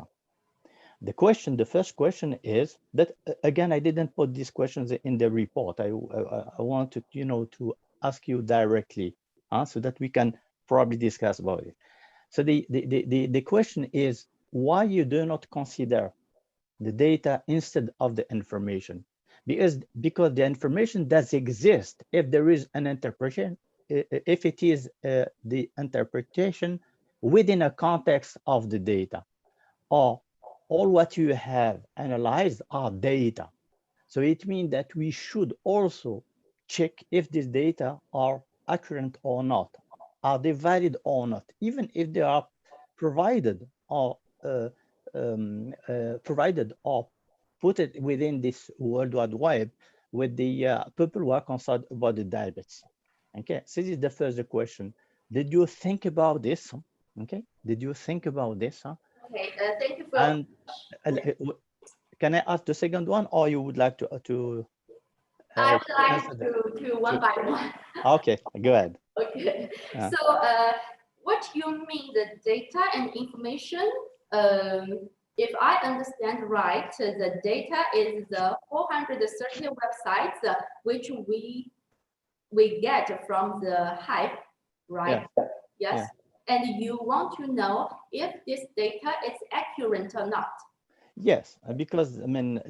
The first question is that, again, I didn't put these questions in the report. I want to, you know, to ask you directly, so that we can probably discuss about it. So the question is why you do not consider the data instead of the information? Because the information does exist if there is an interpretation, if it is the interpretation within a context of the data, or all what you have analyzed are data. So it means that we should also check if these data are accurate or not. Are they valid or not? Even if they are provided or put it within this World Wide Web with the people who are concerned about the diabetes. Okay, so this is the first question. Did you think about this? Okay, did you think about this? Okay, thank you for. And can I ask the second one, or you would like to I would like to one by one. Okay, go ahead. Okay, so what you mean the data and information? If I understand right, the data is the 430 websites which we get from the Hive, right? Yeah. Yes. Yeah. And you want to know if this data is accurate or not. Yes, because I mean,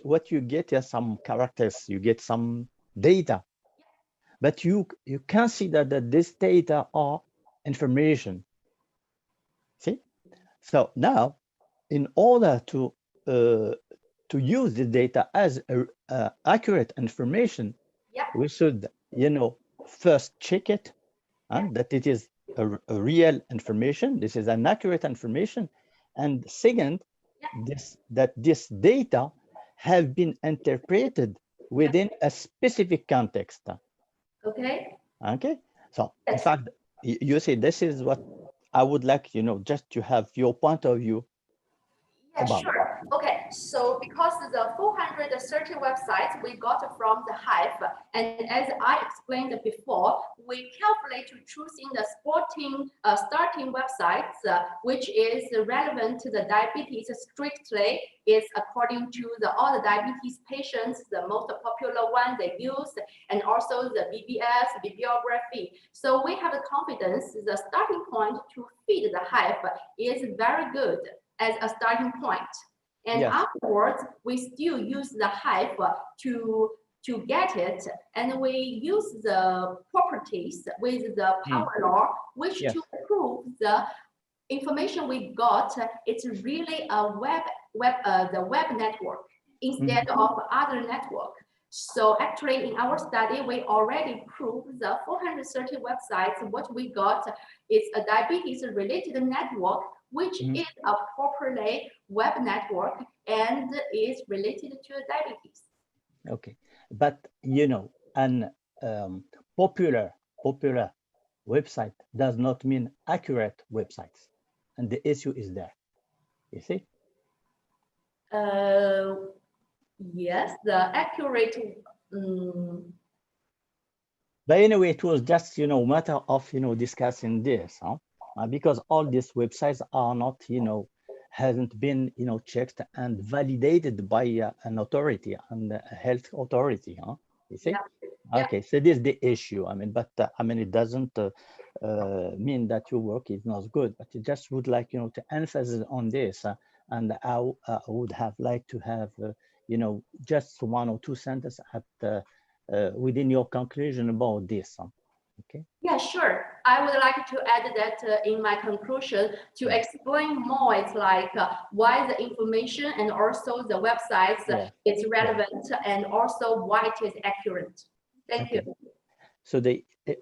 what you get is some characters, you get some data, but you consider that this data are information. See, so now, in order to use the data as accurate information, yeah, we should, you know, first check it, and that it is a real information. This is an accurate information, and second, this data have been interpreted within a specific context. Okay. Okay. So in fact, you see, this is what I would like, you know, just to have your point of view. Yeah, sure. Okay, so because the 430 websites we got from the Hive, and as I explained before, we calculate to choosing the starting websites, which is relevant to the diabetes strictly, is according to all the diabetes patients, the most popular one they use, and also the BBS, bibliography. So we have the confidence the starting point to feed the Hive is very good as a starting point. And yes, afterwards, we still use the Hive to get it, and we use the properties with the power law, which to prove the information we got, it's really a the web network instead of other network. So actually in our study, we already proved the 430 websites, what we got is a diabetes related network, which is a properly web network and is related to diabetes. Okay, but you know, an popular website does not mean accurate websites, and the issue is there. You see? Yes, the accurate. But anyway, it was just, you know, matter of, you know, discussing this. Huh? because all these websites are not, hasn't been, checked and validated by an authority and a health authority, huh? You see? Yeah. Okay, so this is the issue. I mean, but it doesn't mean that your work is not good, but I just would like, to emphasize on this. And I would have liked to have, just 1 or 2 sentences at within your conclusion about this. Okay. Yeah, sure. I would like to add that in my conclusion to explain more. It's like why the information and also the websites is relevant and also why it is accurate. Thank you. So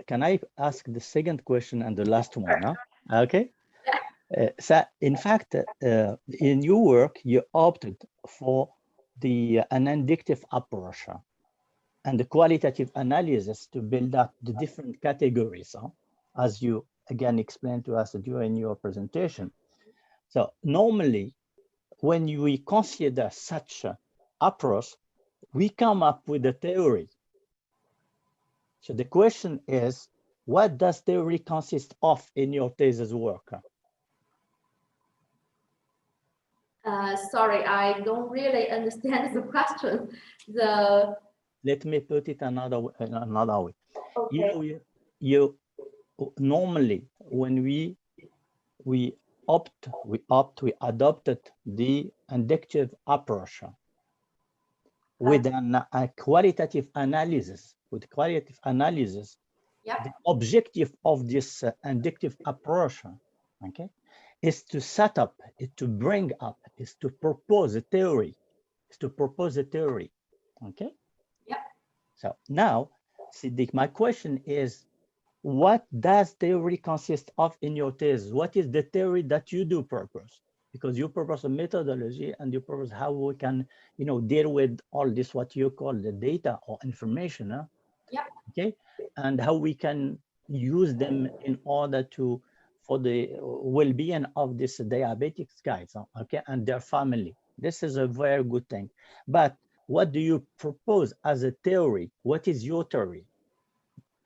can I ask the second question and the last one? Huh? Okay. So in fact, in your work, you opted for an inductive approach and the qualitative analysis to build up the different categories, as you again explained to us during your presentation. So normally, when we consider such approach, we come up with a theory. So the question is, what does theory consist of in your thesis work? Sorry, I don't really understand the question. Let me put it another way. Okay. You normally, when we adopted the inductive approach with a qualitative analysis. The objective of this inductive approach, okay, is to set up, is to bring up, is to propose a theory, okay? Yeah. So now, my question is, what does theory consist of in your thesis? What is the theory that you do propose? Because you propose a methodology and you propose how we can, deal with all this, what you call the data or information, huh? Yeah. Okay, and how we can use them in order for the well-being of these diabetics guys, okay, and their family. This is a very good thing. But what do you propose as a theory? What is your theory?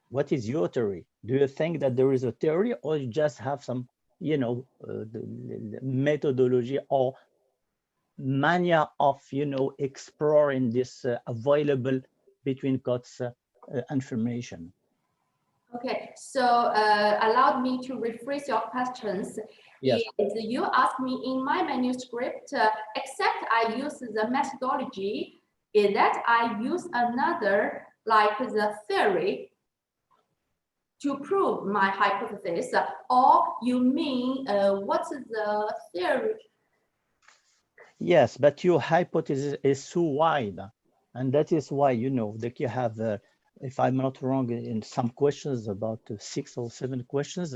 What is your theory? Do you think that there is a theory, or you just have some, the methodology or mania of, exploring this available between quotes information? Okay, so allow me to rephrase your questions. Yes. You asked me in my manuscript, except I use the methodology, is that I use another, like the theory, to prove my hypothesis, or you mean what's the theory? Yes, but your hypothesis is so wide, and that is why, that you have, if I'm not wrong, in some questions, about 6 or 7 questions,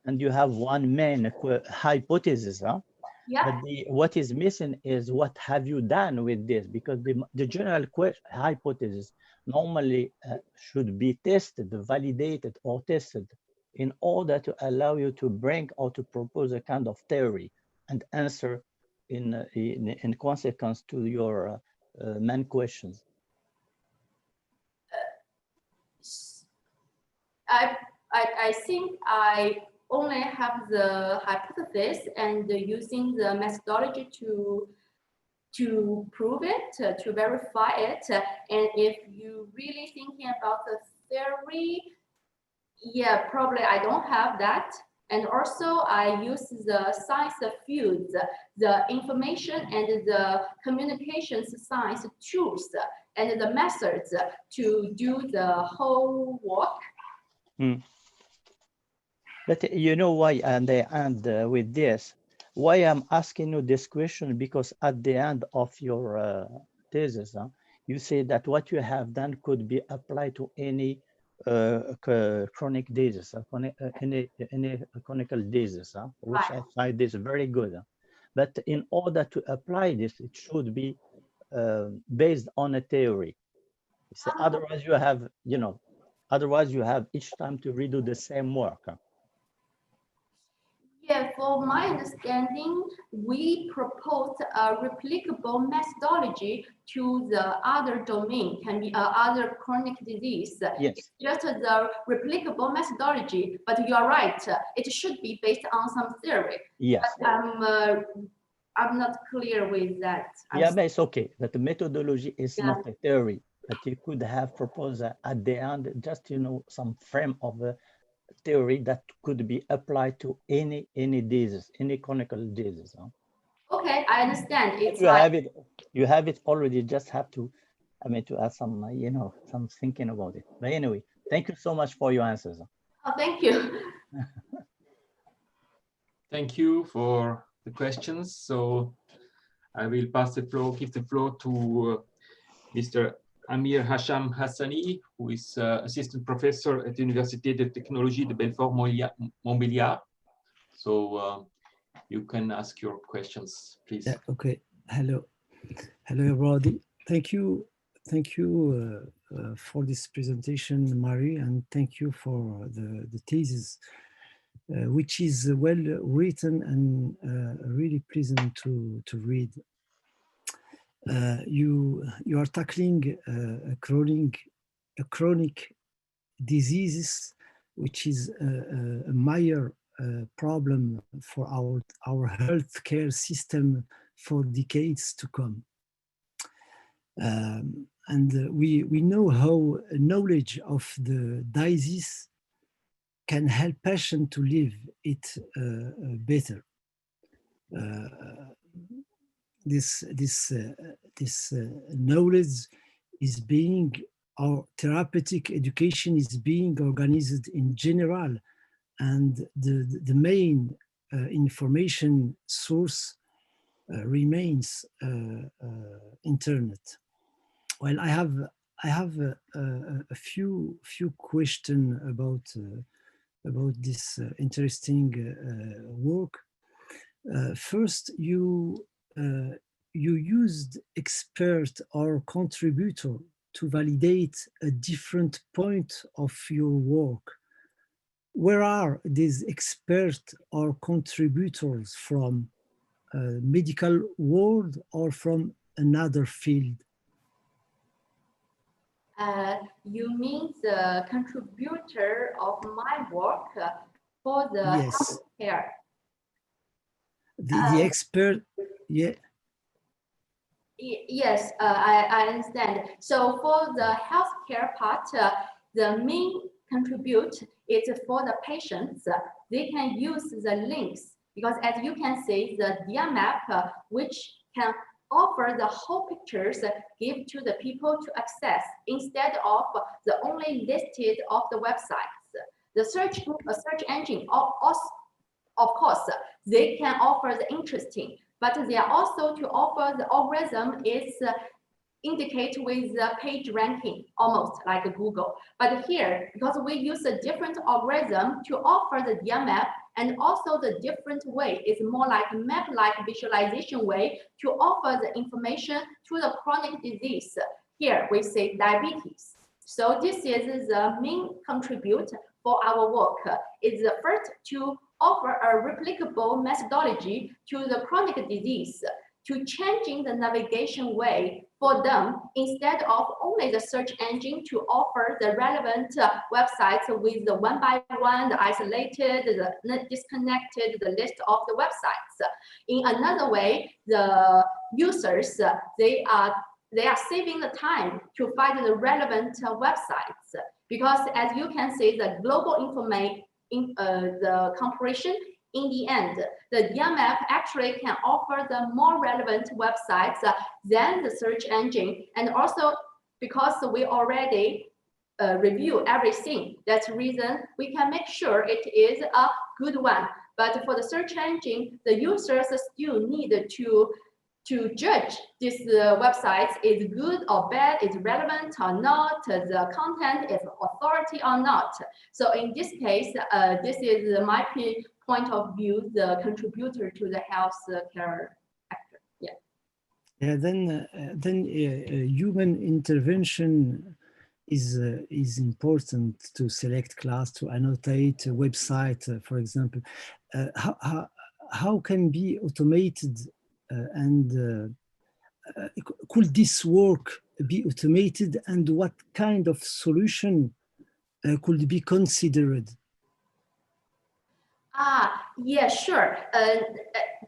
and you have one main hypothesis, huh? Yeah. But what is missing is what have you done with this? Because the general hypothesis normally should be tested, validated, or tested in order to allow you to bring or to propose a kind of theory and answer in consequence to your main questions. I think I only have the hypothesis and using the methodology to prove it, to verify it. And if you really thinking about the theory, yeah, probably I don't have that. And also I use the science fields, the information and the communications science tools and the methods to do the whole work. But you know why, and with this, why I'm asking you this question, because at the end of your thesis, you say that what you have done could be applied to any chronic disease, any chronic disease, which I find this very good. But in order to apply this, it should be based on a theory. So otherwise, you have, otherwise you have each time to redo the same work. Yeah, Okay, for my understanding, we proposed a replicable methodology to the other domain, can be other chronic disease. Yes. It's just the replicable methodology, but you are right. It should be based on some theory. Yes. But I'm not clear with that. Yeah, but it's okay. But the methodology is Yeah. not a theory, but you could have proposed at the end, just, you know, some frame of a theory that could be applied to any disease, any chronic disease. Huh? Okay, I understand. It's you have it already. Just have to, I mean, to add some, you know, some thinking about it. But anyway, thank you so much for your answers. Oh, thank you. Thank you for the questions. So I will pass the floor, give the floor to Mr. Amir Hasham Hassani, who is assistant professor at the Université de Technologie de Belfort-Montbéliard. So you can ask your questions, please. Yeah, okay. Hello, everybody. Thank you for this presentation, Mary, and thank you for the thesis, which is well written and really pleasant to read. You are tackling a chronic diseases, which is a major problem for our healthcare system for decades to come. And we know how knowledge of the disease can help patients to live it better. This knowledge is being, our therapeutic education is being organized in general, and the main information source remains internet. Well, I have a few questions about this interesting work. First, you used expert or contributor to validate a different point of your work. Where are these experts or contributors from? Medical world or from another field? You mean the contributor of my work for the Yes. healthcare? The expert, yeah. Yes, I understand. So for the healthcare part, the main contribute is for the patients. They can use the links because, as you can see, the DMAP, which can offer the whole pictures, give to the people to access instead of the only listed of the websites. The search engine, of course, they can offer the interesting, but they are also to offer the algorithm is indicate with the page ranking, almost like Google. But here, because we use a different algorithm to offer the DMAP, and also the different way is more like a map-like visualization way to offer the information to the chronic disease. Here we say diabetes. So this is the main contribute for our work. Is the first to offer a replicable methodology to the chronic disease, to changing the navigation way for them instead of only the search engine to offer the relevant websites with the one by one, the isolated, the disconnected, the list of the websites. In another way, the users, they are saving the time to find the relevant websites, because as you can see, the global information in the comparison, in the end, the DMAP actually can offer the more relevant websites than the search engine. And also because we already review everything, that's the reason we can make sure it is a good one. But for the search engine, the users still need to judge this website is good or bad, is relevant or not, the content is authority or not. So in this case, this is my point of view, the contributor to the health care actor. Yeah. Yeah. Then human intervention is important to select class, to annotate a website, for example. How can be automated and could this work be automated, and what kind of solution could be considered? Yeah, sure.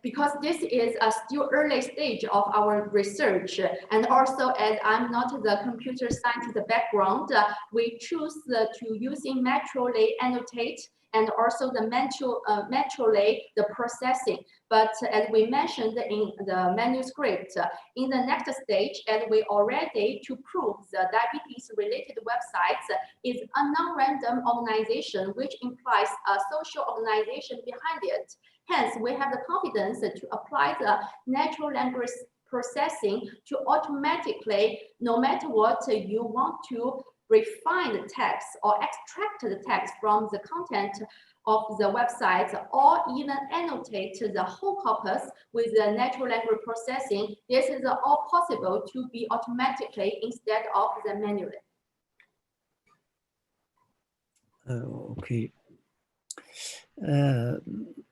Because this is a still early stage of our research, and also as I'm not the computer science background, we choose to using manually annotate and also the manually the processing. But as we mentioned in the manuscript, in the next stage, as we already to prove the diabetes related websites is a non-random organization, which implies a social organization behind it. Hence, we have the confidence to apply the natural language processing to automatically, no matter what you want to refine the text or extract the text from the content of the website, or even annotate the whole corpus with the natural language processing. This is all possible to be automatically instead of the manually. Okay.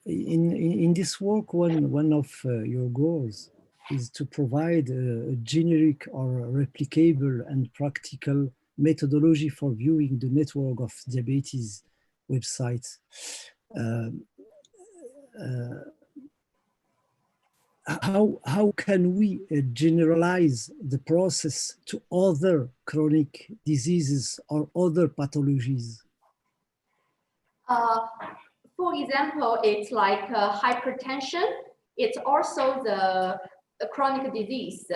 In this work, one of your goals is to provide a generic or replicable and practical methodology for viewing the network of diabetes websites. How can we generalize the process to other chronic diseases or other pathologies? For example, it's like hypertension. It's also the chronic disease.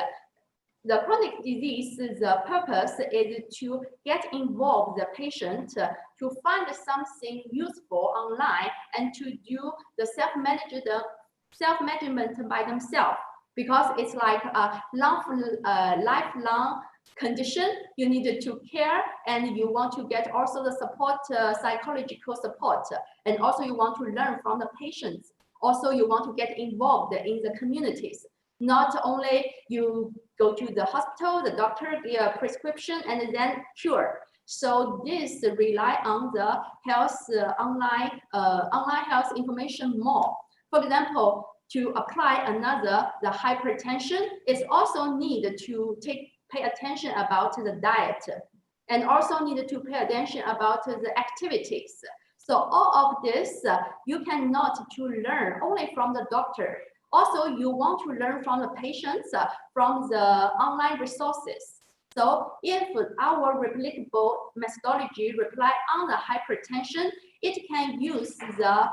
The chronic disease's purpose is to get involved the patient to find something useful online and to do the self-management by themselves, because it's like a lifelong condition. You need to care, and you want to get also the support, psychological support, and also you want to learn from the patients. Also, you want to get involved in the communities. Not only you go to the hospital, the doctor give a prescription and then cure. So this rely on the health online health information more. For example, to apply the hypertension, it's also need to pay attention about the diet, and also need to pay attention about the activities. So all of this, you cannot to learn only from the doctor. Also, you want to learn from the patients, from the online resources. So if our replicable methodology rely on the hypertension, it can use the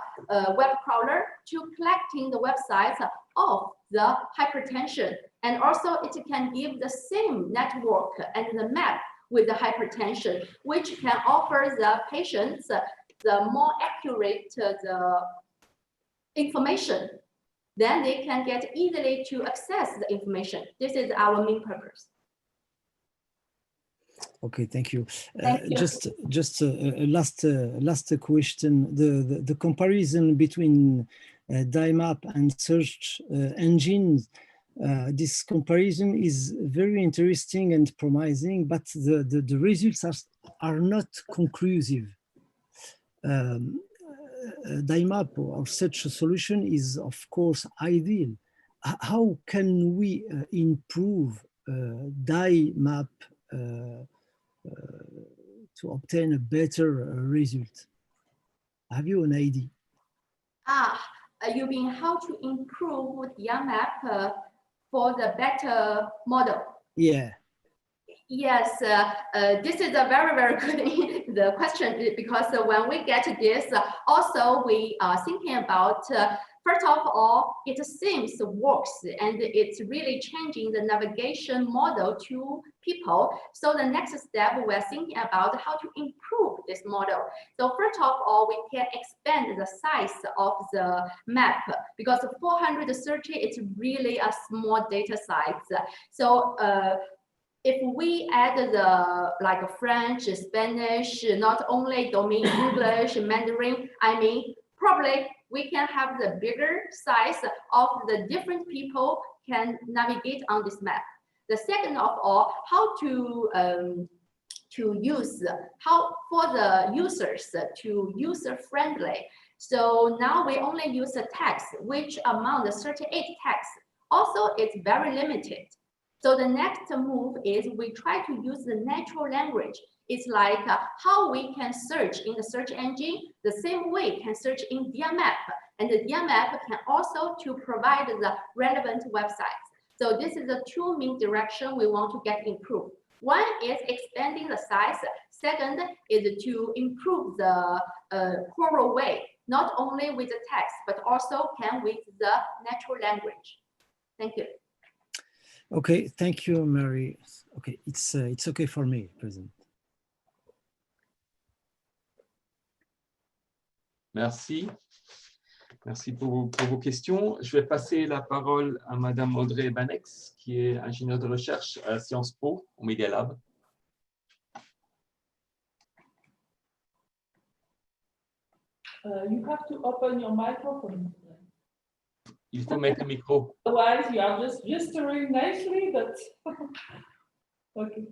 web crawler to collecting the websites of the hypertension. And also it can give the same network and the map with the hypertension, which can offer the patients the more accurate the information. Then they can get easily to access the information. This is our main purpose. Okay, thank you. Thank you. Just a last question. The comparison between DIMAP and search engines. This comparison is very interesting and promising, but the results are not conclusive. DIMAP or such a solution is of course ideal. How can we improve DIMAP to obtain a better result? Have you an idea? You mean how to improve DIMAP for the better model? Yeah. Yes, this is a very good the question, because when we get this, also we are thinking about, first of all, it seems works and it's really changing the navigation model to people. So the next step, we're thinking about how to improve this model. So first of all, we can expand the size of the map, because 430 is really a small data size. So if we add the like French, Spanish, not only domain English, Mandarin, I mean, probably we can have the bigger size of the different people can navigate on this map. The second of all, how to to use, how for the users to user-friendly. So now we only use the text, which among the 38 texts, also it's very limited. So the next move is we try to use the natural language. It's like how we can search in the search engine, the same way can search in DMAP, and the DMAP can also to provide the relevant websites. So this is the two main direction we want to get improved. One is expanding the size. Second is to improve the choral way, not only with the text, but also can with the natural language. Thank you. Okay, thank you, Mary. Okay, it's okay for me, President. Merci. Merci pour vos questions. Je vais passer la parole à Madame Audrey Banex, qui est ingénieure de recherche à Sciences Po, au Media Lab. You have to open your microphone. Il faut mettre le micro. Otherwise, you are just gesturing nicely, but okay.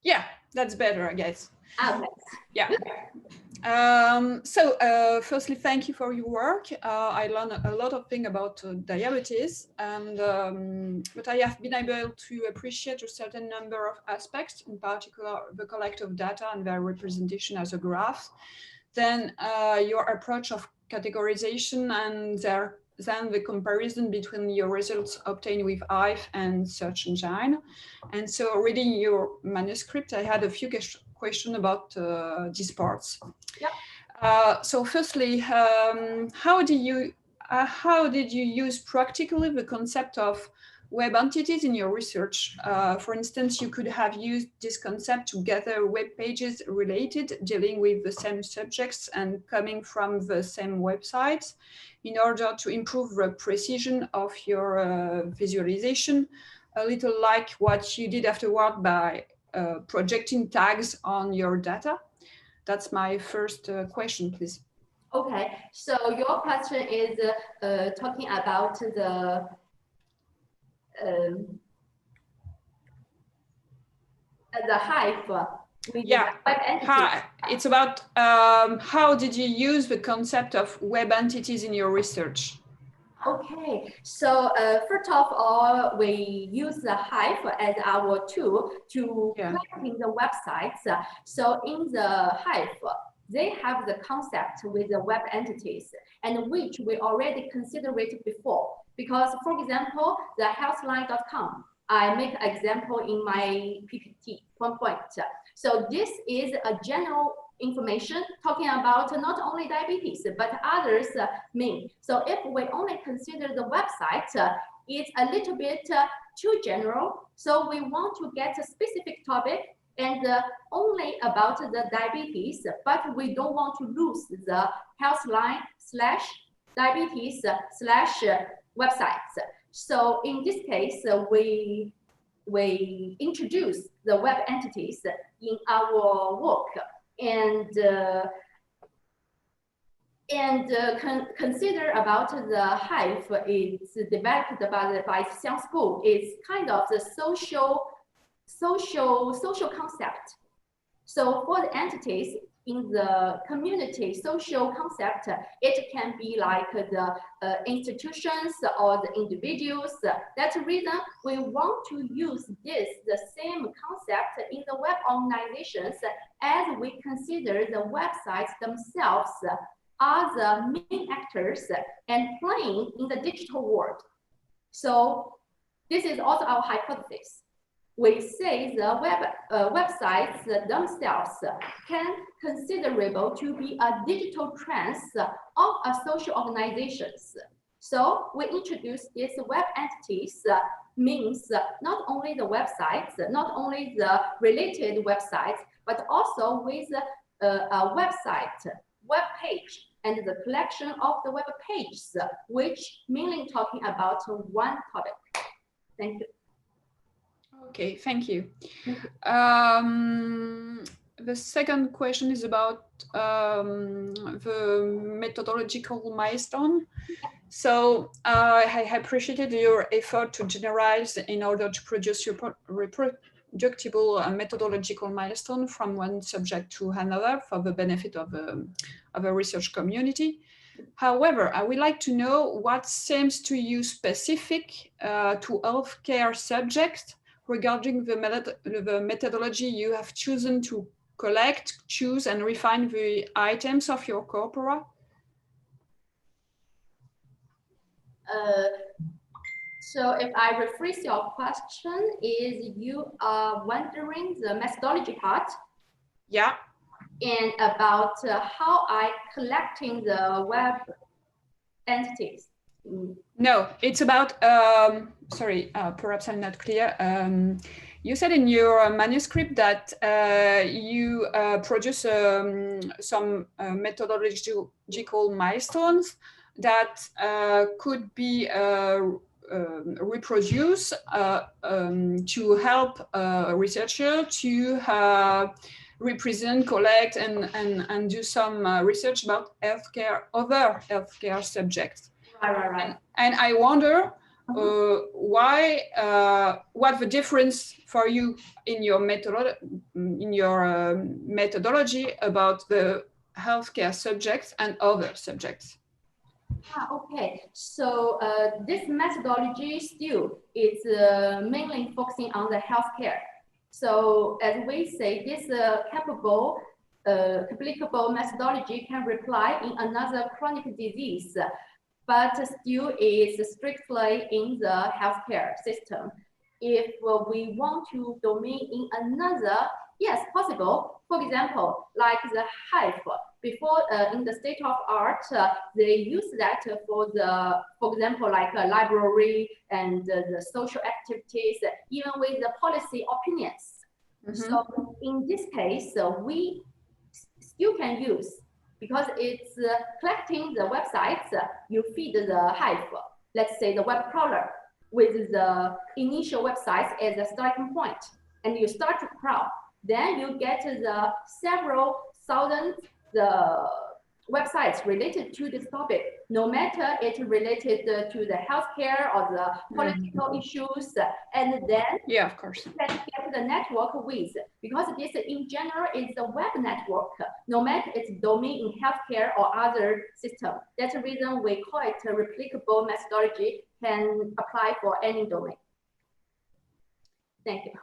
Yeah, that's better, I guess. Okay. Yeah. Firstly, thank you for your work. I learned a lot of things about diabetes, and but I have been able to appreciate a certain number of aspects, in particular the collection of data and their representation as a graph. Then your approach of categorization and then the comparison between your results obtained with Hive and search engine. And so reading your manuscript, I had a few questions about these parts. Yeah. So firstly, how did you use practically the concept of web entities in your research? For instance, you could have used this concept to gather web pages related, dealing with the same subjects and coming from the same websites in order to improve the precision of your visualization, a little like what you did afterward by projecting tags on your data. That's my first question, please. Okay, so your question is talking about the Hive. Yeah, it's about how did you use the concept of web entities in your research? Okay, so first of all, we use the Hive as our tool to collecting the websites. So in the Hive, they have the concept with the web entities, and which we already considered it before. Because, for example, the healthline.com, I make an example in my PPT, one point. So this is a general information talking about not only diabetes, but others mean. So if we only consider the website, it's a little bit too general. So we want to get a specific topic and only about the diabetes, but we don't want to lose the healthline/diabetes/websites. So in this case, we introduce the web entities in our work, and consider about the Hive. It's developed by Sciences Po. It's kind of the social concept. So for the entities in the community social concept, it can be like the institutions or the individuals. That's the reason we want to use the same concept in the web organizations, as we consider the websites themselves are the main actors and playing in the digital world. So this is also our hypothesis. We say the websites themselves can considerable to be a digital trends of a social organizations. So we introduce these web entities, means not only the websites, not only the related websites, but also with a website, web page, and the collection of the web pages, which mainly talking about one topic. Thank you. Okay, thank you. The second question is about the methodological milestone. So I appreciated your effort to generalize in order to produce your deductible methodological milestone from one subject to another for the benefit of a research community. However, I would like to know what seems to you specific to healthcare subjects regarding the methodology you have chosen to collect, choose, and refine the items of your corpora? So if I rephrase your question, is you are wondering the methodology part? Yeah. And about how I collecting the web entities. No, it's about, sorry, perhaps I'm not clear. You said in your manuscript that you produce some methodological milestones that could be reproduced to help a researcher to represent, collect, and do some research about other healthcare subjects. Right. And I wonder why, what the difference for you in your methodology about the healthcare subjects and other subjects. Okay, so this methodology still is mainly focusing on the healthcare. So as we say, this applicable methodology can apply in another chronic disease, but still is strictly in the healthcare system. If we want to domain in another, yes, possible. For example, like the hive. Before in the state of art, they use that for example, like a library and the social activities, even with the policy opinions. So in this case, we still can use, because it's collecting the websites, you feed the hive, let's say the web crawler, with the initial websites as a starting point, and you start to crawl. Then you get the several thousand websites related to this topic, no matter it's related to the healthcare or the political issues, and then yeah, of course, let's get the network with, because this in general is a web network, no matter it's domain in healthcare or other system. That's the reason we call it a replicable methodology, can apply for any domain. Thank you.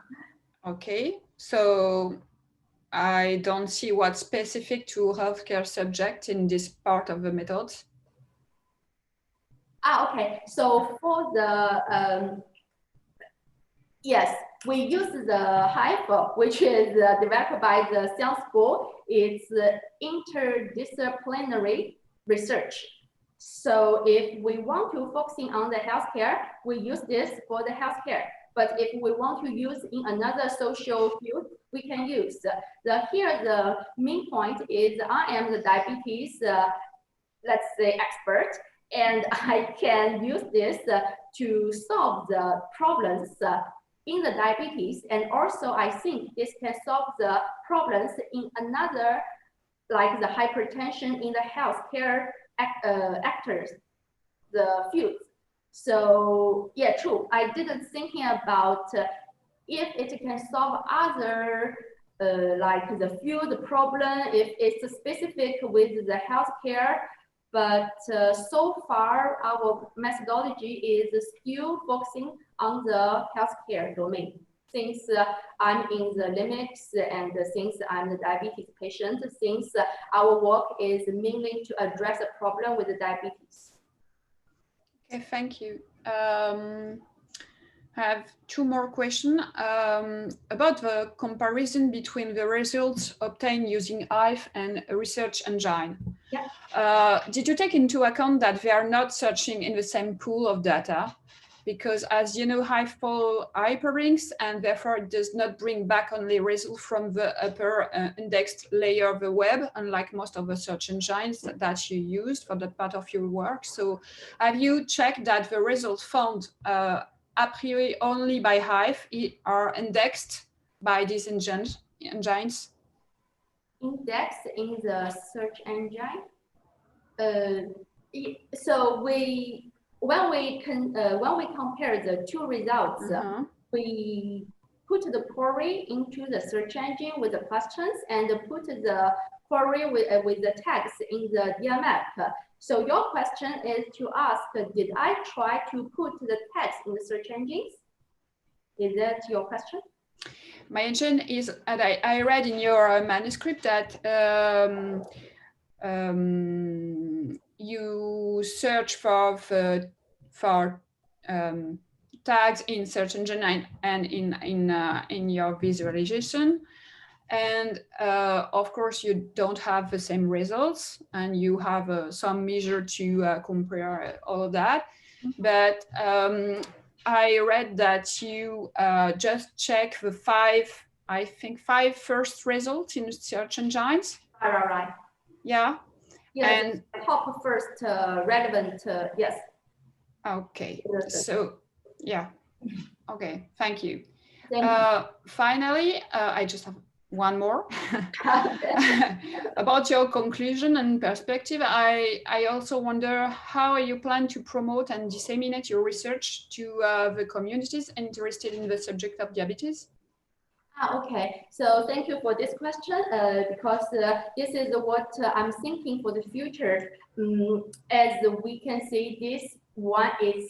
Okay, so I don't see what's specific to healthcare subject in this part of the method. Okay, so for the, yes, we use the Hive, which is developed by the Sciences Po. It's interdisciplinary research. So if we want to focusing on the healthcare, we use this for the healthcare. But if we want to use in another social field, we can use. Here, the main point is I am the diabetes, let's say, expert, and I can use this to solve the problems in the diabetes. And also, I think this can solve the problems in another, like the hypertension in the healthcare actors, the fields. So yeah, true. I didn't thinking about if it can solve other like the field problem, if it's specific with the healthcare. But so far, our methodology is still focusing on the healthcare domain. Since I'm in the limits, and since I'm the diabetes patient, since our work is mainly to address the problem with the diabetes. Okay, thank you. I have two more questions about the comparison between the results obtained using Hive and a research engine. Yeah. Did you take into account that they are not searching in the same pool of data? Because as you know, Hive follows hyperlinks, and therefore it does not bring back only results from the upper indexed layer of the web, unlike most of the search engines that you used for that part of your work. So have you checked that the results found a priori only by Hive are indexed by these engines? Indexed in the search engine? So when we compare the two results, we put the query into the search engine with the questions and put the query with the text in the DMAP. So your question is to ask, did I try to put the text in the search engines? Is that your question? My intention is, and I read in your manuscript that you search for tags in search engine and in your visualization, and of course you don't have the same results, and you have some measure to compare all of that. But I read that you just check the five first results in search engines. Right. Yeah. Yes, and top first relevant, yes. Okay, so yeah, okay, thank you. Thank you. Finally, I just have one more. About your conclusion and perspective. I also wonder how you plan to promote and disseminate your research to the communities interested in the subject of diabetes. Okay, so thank you for this question, because this is what I'm thinking for the future. As we can see, this one is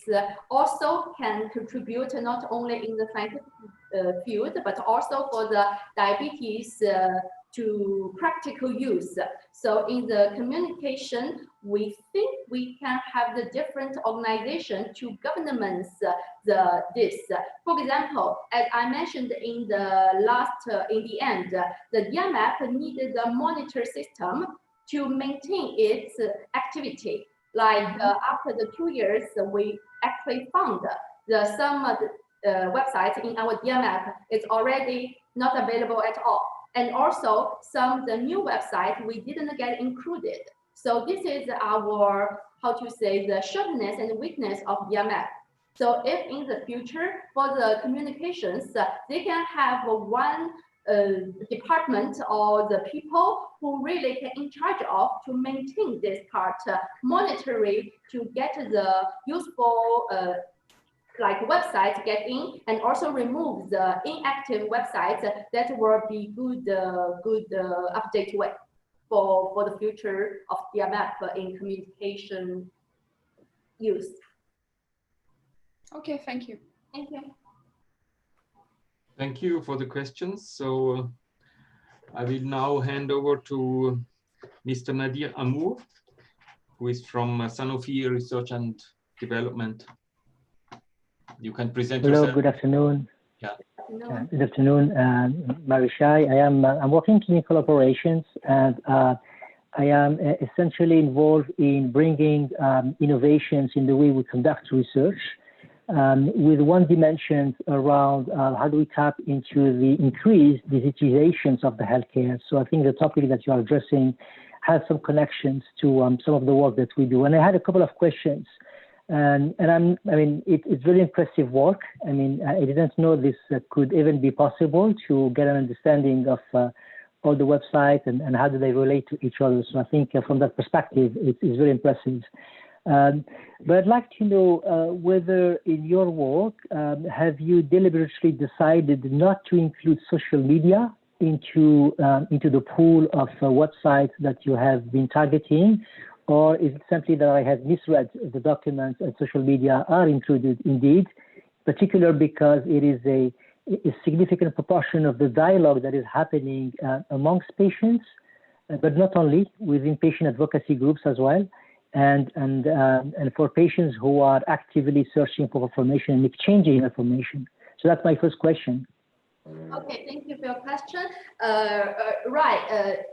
also can contribute not only in the scientific field, but also for the diabetes to practical use. So in the communication, we think we can have the different organization to governments this. For example, as I mentioned in the last, in the end, the DMAP needed a monitor system to maintain its activity. Like after the 2 years, we actually found some websites in our DMAP is already not available at all. And also some of the new websites we didn't get included. So this is our, how to say, the shortness and weakness of DMAP. So if in the future for the communications, they can have one department or the people who really get in charge of to maintain this part, monitoring to get the useful like websites get in, and also remove the inactive websites. That will be good update way for the future of DMAP in communication use. Okay, thank you. Thank you. Thank you for the questions. So I will now hand over to Mr. Nadir Amour, who is from Sanofi Research and Development. You can present yourself. Hello, good afternoon. Yeah. Good afternoon, Mary SHI. I'm working in clinical operations, and I am essentially involved in bringing innovations in the way we conduct research, with one dimension around how do we tap into the increased digitizations of the healthcare. So I think the topic that you are addressing has some connections to some of the work that we do. And I had a couple of questions. I mean, it's very impressive work. I mean, I didn't know this could even be possible to get an understanding of all the websites and how do they relate to each other. So I think from that perspective, it's very impressive. But I'd like to know whether in your work, have you deliberately decided not to include social media into the pool of websites that you have been targeting? Or is it simply that I have misread the documents and social media are included indeed, particularly because it is a significant proportion of the dialogue that is happening amongst patients, but not only, within patient advocacy groups as well, and for patients who are actively searching for information and exchanging information. So that's my first question. Okay, thank you for your question. Right,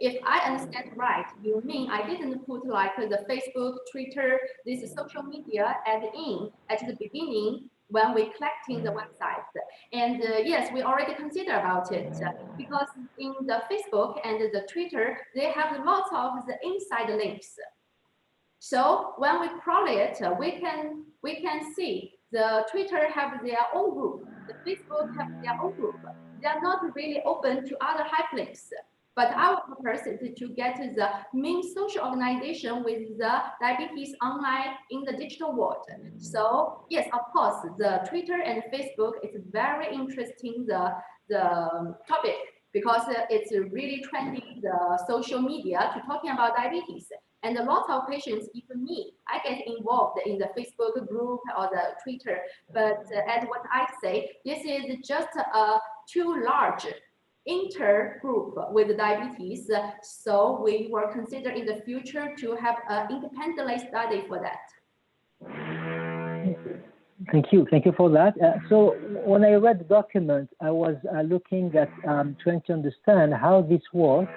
if I understand right, you mean I didn't put like the Facebook, Twitter, this social media at the beginning when we're collecting the website. And yes, we already consider about it, because in the Facebook and the Twitter, they have lots of the inside links. So when we crawl it, we can see the Twitter have their own group, the Facebook have their own group. They are not really open to other hyperlinks. But our purpose is to get the main social organization with the diabetes online in the digital world. So yes, of course, the Twitter and Facebook is very interesting, the the topic because it's really trendy, the social media to talking about diabetes. And a lot of patients, even me, I get involved in the Facebook group or the Twitter. But as what I say, this is just too large intergroup with diabetes. So we will consider in the future to have an independent study for that. Thank you for that. So when I read the document, I was looking at trying to understand how this work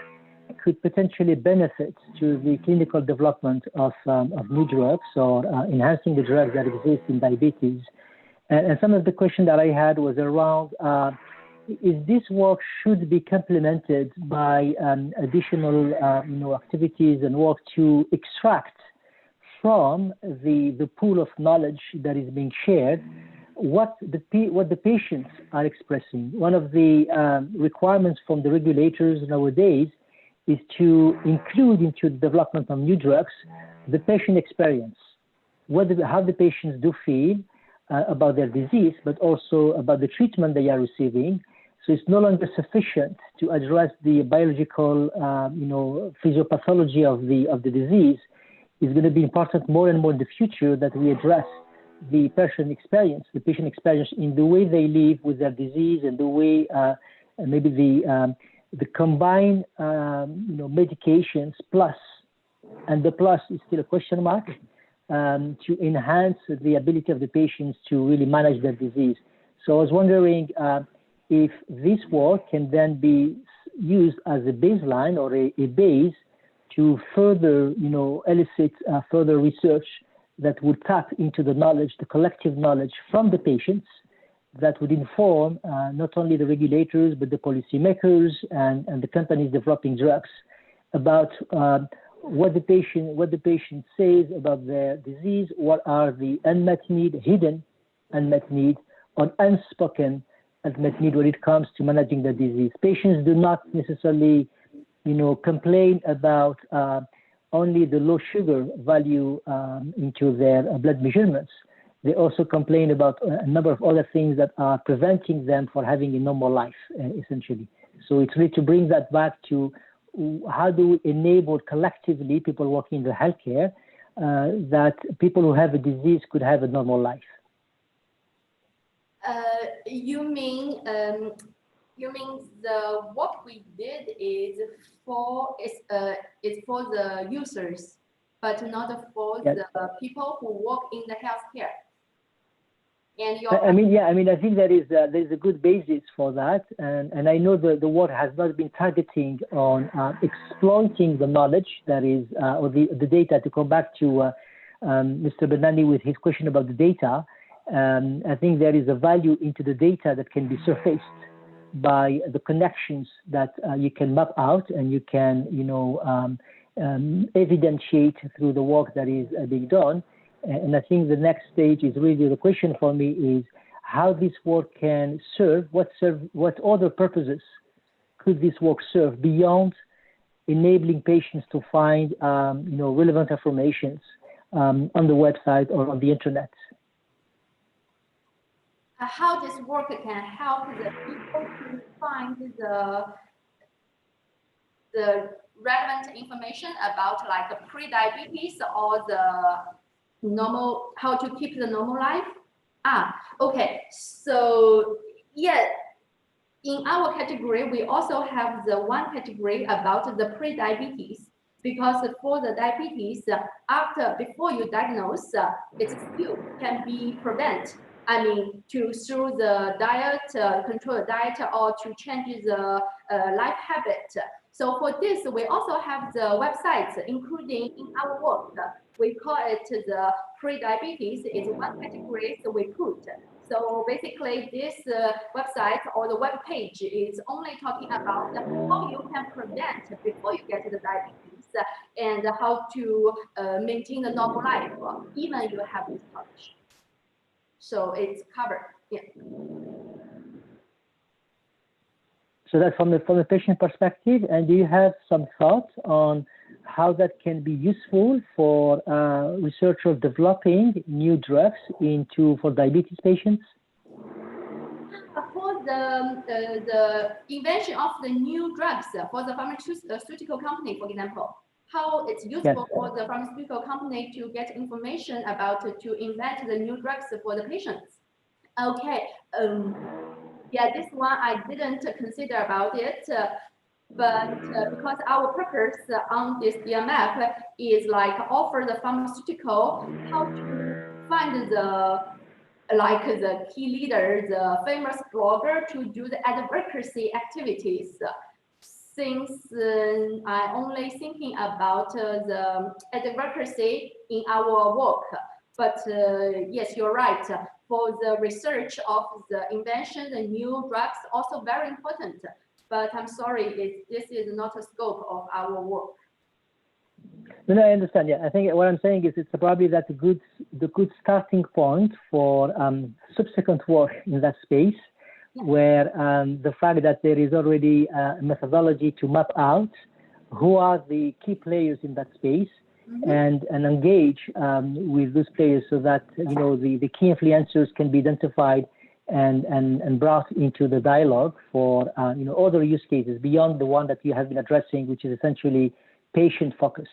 could potentially benefit to the clinical development of new drugs or enhancing the drugs that exist in diabetes. And some of the question that I had was around, is this work should be complemented by additional activities and work to extract from the pool of knowledge that is being shared what the patients are expressing. One of the requirements from the regulators nowadays is to include into the development of new drugs the patient experience, how the patients do feel about their disease, but also about the treatment they are receiving. So it's no longer sufficient to address the biological, physiopathology of the disease. It's going to be important more and more in the future that we address the patient experience in the way they live with their disease and the way maybe the combined medications plus, and the plus is still a question mark, to enhance the ability of the patients to really manage their disease. So I was wondering if this work can then be used as a baseline or a base to further, elicit further research that would tap into the knowledge, the collective knowledge from the patients that would inform not only the regulators, but the policymakers and the companies developing drugs about what the patient says about their disease, what are the unmet need, hidden unmet need, or unspoken unmet need when it comes to managing the disease. Patients do not necessarily complain about only the low sugar value into their blood measurements. They also complain about a number of other things that are preventing them from having a normal life, essentially. So it's really to bring that back to how do we enable collectively people working in the healthcare that people who have a disease could have a normal life. You mean the what we did is for the users, but not for the people who work in the healthcare. And I think there is a good basis for that, and I know the work has not been targeting on exploiting the knowledge that is or the data. To come back to Mr. Bernani with his question about the data, I think there is a value into the data that can be surfaced by the connections that you can map out and you can evidentiate through the work that is being done. And I think the next stage is really the question for me is how this work can serve, what other purposes could this work serve beyond enabling patients to find relevant information on the website or on the internet. How this work can help the people to find the relevant information about like the pre-diabetes or the normal, how to keep the normal life. Okay, so yeah, in our category, we also have the one category about the pre-diabetes, because for the diabetes, before you diagnose, it still can be prevented. I mean, through the diet, control the diet, or to change the life habit. So for this, we also have the websites, including in our work. We call it the pre-diabetes. It's one category that we put. So basically, this website or the web page is only talking about how you can prevent before you get the diabetes and how to maintain the normal life, even you have this condition. So it's covered. Yeah. So that's from the patient perspective. And do you have some thoughts on how that can be useful for researchers developing new drugs for diabetes patients? For the invention of the new drugs for the pharmaceutical company, for example, how it's useful for the pharmaceutical company to get information about to invent the new drugs for the patients. Okay, yeah, this one I didn't consider about it, but because our purpose on this DMF is like offer the pharmaceutical how to find the key leader, the famous blogger to do the advocacy activities. Since I only thinking about the advocacy in our work, but yes, you're right. For the research of the invention, the new drugs also very important. But I'm sorry, this is not a scope of our work. No, I understand. Yeah, I think what I'm saying is it's probably that the good starting point for subsequent work in that space, where the fact that there is already a methodology to map out who are the key players in that space, and engage with those players so that the key influencers can be identified and brought into the dialogue for other use cases beyond the one that you have been addressing, which is essentially patient focus.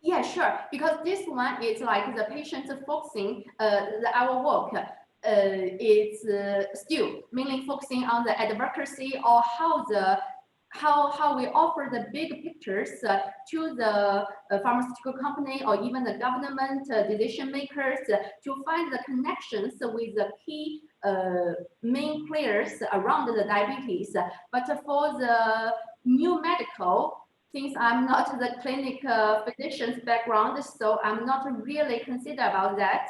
Yeah, sure. Because this one is like the patient focusing. Our work is still mainly focusing on the advocacy or how we offer the big pictures to the pharmaceutical company or even the government decision makers to find the connections with the key main players around the diabetes. But for the new medical, since I'm not the clinic physician's background, so I'm not really consider about that.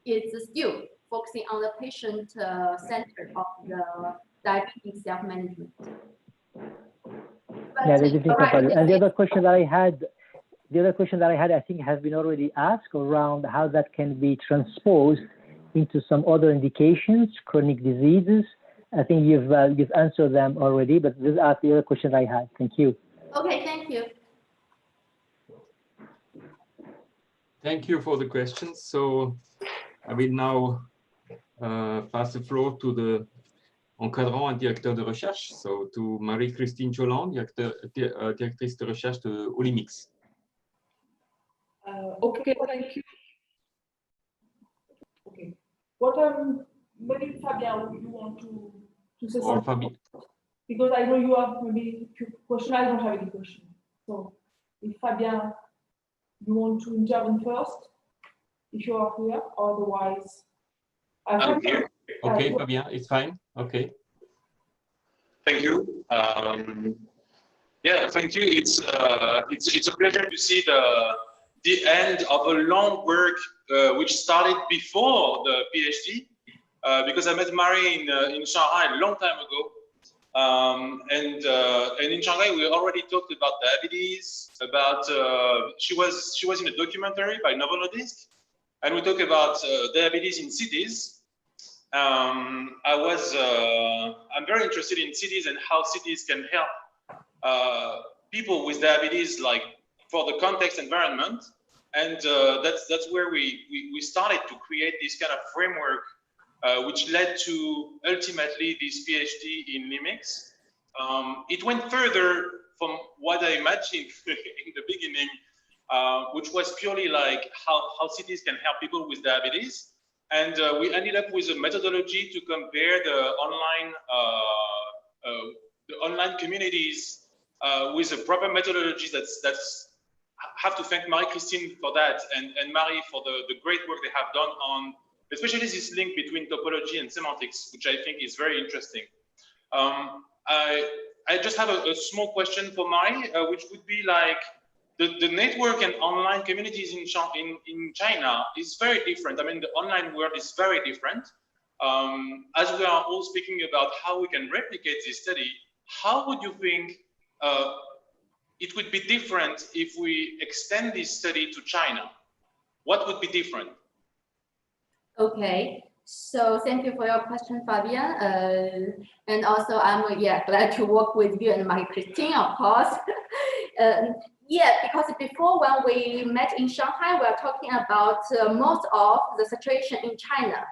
It's still focusing on the patient center of the diabetes self-management. Yeah, there's different components. And the other question that I had, I think has been already asked around how that can be transposed into some other indications, chronic diseases. I think you've answered them already, but these are the other questions I had. Thank you. Okay, thank you. Thank you for the questions. So I will now pass the floor to the encadrant and directeur de recherche, so to Marie-Christine Choland, directrice de recherche de Olimix. Okay, thank you. Okay. What maybe Fabien, you want to say something? Because I know you have maybe a few questions. I don't have any questions. So if Fabien, you want to intervene first, if you are here, otherwise. I'm here. Okay, Fabien, it's fine. Okay. Thank you. Yeah, thank you. It's a pleasure to see the end of a long work which started before the PhD, because I met Mary in Shanghai a long time ago. And in Shanghai, we already talked about diabetes. About she was in a documentary by Novo Nordisk, and we talked about diabetes in cities. I'm very interested in cities and how cities can help people with diabetes, like for the context environment, and that's where we started to create this kind of framework. Which led to ultimately this PhD in LIMIX. It went further from what I imagined in the beginning, which was purely like how cities can help people with diabetes. And we ended up with a methodology to compare the online communities with a proper methodology that's have to thank Marie-Christine for that and Marie for the great work they have done on especially this link between topology and semantics, which I think is very interesting. I just have a small question for Mari, which would be like the network and online communities in China is very different. I mean, the online world is very different. As we are all speaking about how we can replicate this study, how would you think it would be different if we extend this study to China? What would be different? Okay, so thank you for your question, Fabien. And also, I'm glad to work with you and Marie-Christine, of course. Because before when we met in Shanghai, we are talking about most of the situation in China.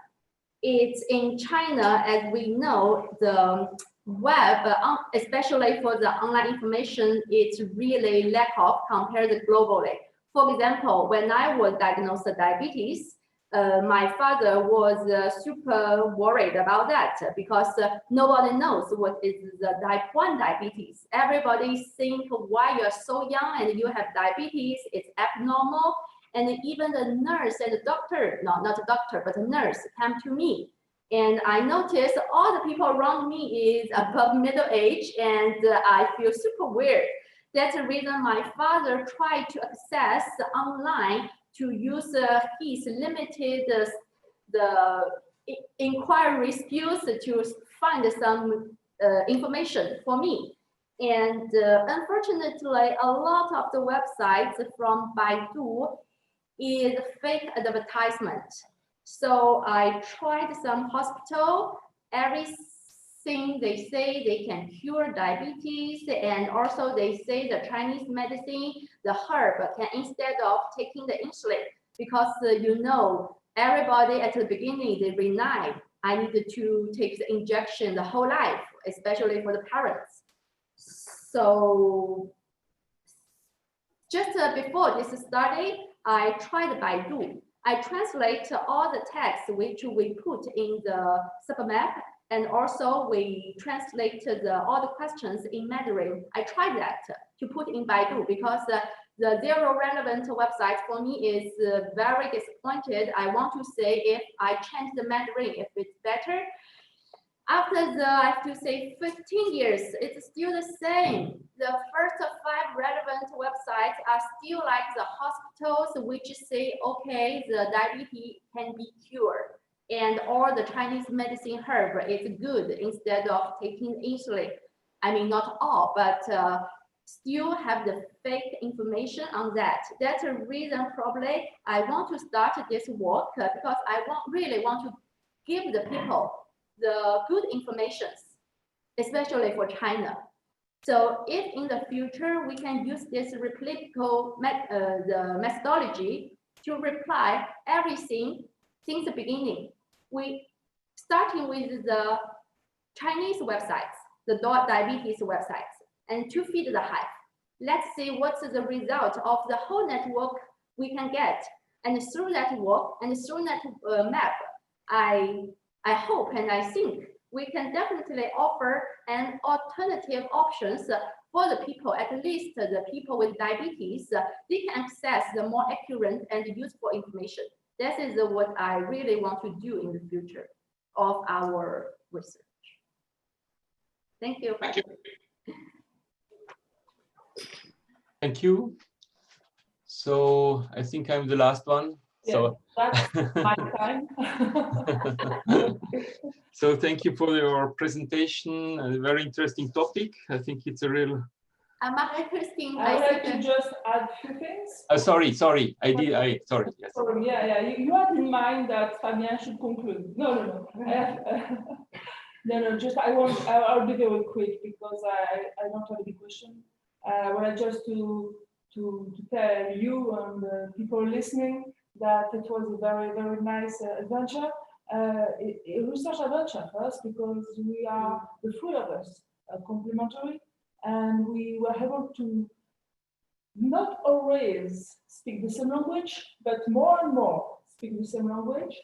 it's in China, as we know, the web, especially for the online information, it's really lack of compared to globally. For example, when I was diagnosed with diabetes, my father was super worried about that because nobody knows what is the type 1 diabetes. Everybody think why you're so young and you have diabetes, it's abnormal. And even the nurse and the doctor, no, not a doctor, but a nurse came to me. And I noticed all the people around me is above middle age, and I feel super weird. That's the reason my father tried to access online to use his limited the inquiry skills to find some information for me. And unfortunately, a lot of the websites from Baidu is fake advertisement. So I tried some hospital, everything they say they can cure diabetes, and also they say the Chinese medicine, the herb can instead of taking the insulin, because you know, everybody at the beginning, they rely, I need to take the injection the whole life, especially for the parents. So just before this study, I tried Baidu. I translate all the text which we put in the submap, and also we translated all the questions in Mandarin. I tried that to put in Baidu because the zero relevant website for me is very disappointed. I want to say if I change the Mandarin, if it's better. After the, I have to say, 15 years, it's still the same. The first 5 relevant websites are still like the hospitals which say, okay, the diabetes can be cured. And all the Chinese medicine herb is good instead of taking insulin. I mean, not all, but still have the fake information on that. That's a reason probably I want to start this work because I really want to give the people the good information, especially for China. So if in the future we can use this replicable the methodology to reply everything since the beginning, we starting with the Chinese websites, the diabetes websites, and to feed the hype. Let's see what's the result of the whole network we can get, and through that work and through that map, I hope and I think we can definitely offer an alternative options for the people, at least the people with diabetes, they can access the more accurate and useful information. This is what I really want to do in the future of our research. Thank you. Thank you. Thank you. So I think I'm the last one. Yeah, so that's my time. So thank you for your presentation. A very interesting topic. I think it's a real. Christine, I would like to just add a few things. Sorry. Sorry. Yes. Sorry. Yeah. You had in mind that Fabien should conclude. No. No. Just I'll be very quick because I don't have any question. Well, just to tell you and the people listening that it was a very, very nice adventure. A research adventure first, because we are, the three of us, complementary, and we were able to not always speak the same language, but more and more speak the same language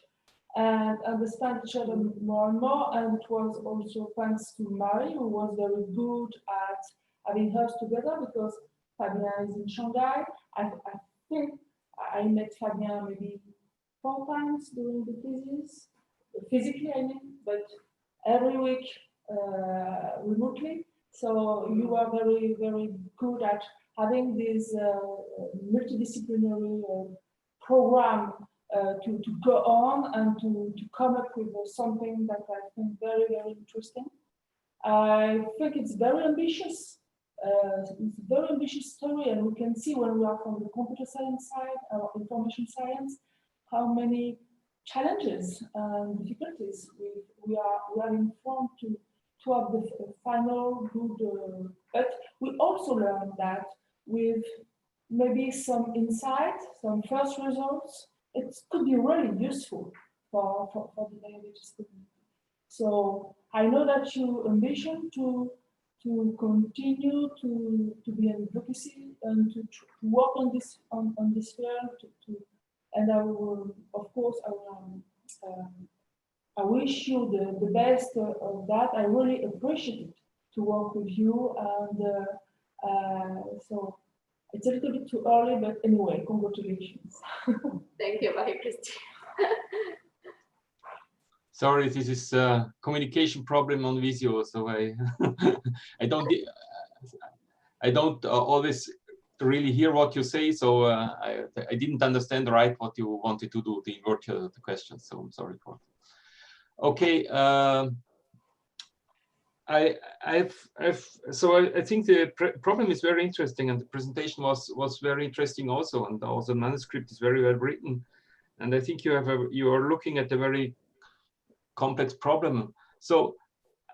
and understand each other more and more. And it was also thanks to Mary, who was very good at having us together, because Fabien is in Shanghai. I think I met Fabien maybe 4 times during the thesis, physically I mean, but every week remotely. So you are very, very good at having this multidisciplinary program to go on and to come up with something that I think very, very interesting. I think it's very ambitious. It's a very ambitious story, and we can see when we are from the computer science side or information science, how many challenges and difficulties we are in front to have the final good. But we also learned that with maybe some insight, some first results, it could be really useful for the diabetes community. So I know that you ambition to continue to be in advocacy and to work on this field. And I will, of course, I wish you the best of that. I really appreciate it to work with you, and so it's a little bit too early, but anyway, congratulations. Thank you, Marie-Christine. Sorry, this is a communication problem on Visio, so I don't always really hear what you say, so I didn't understand right what you wanted to do to invert the question, so I'm sorry for it. Okay, I think the problem is very interesting, and the presentation was very interesting also, and also the manuscript is very well written, and I think you are looking at a very complex problem. So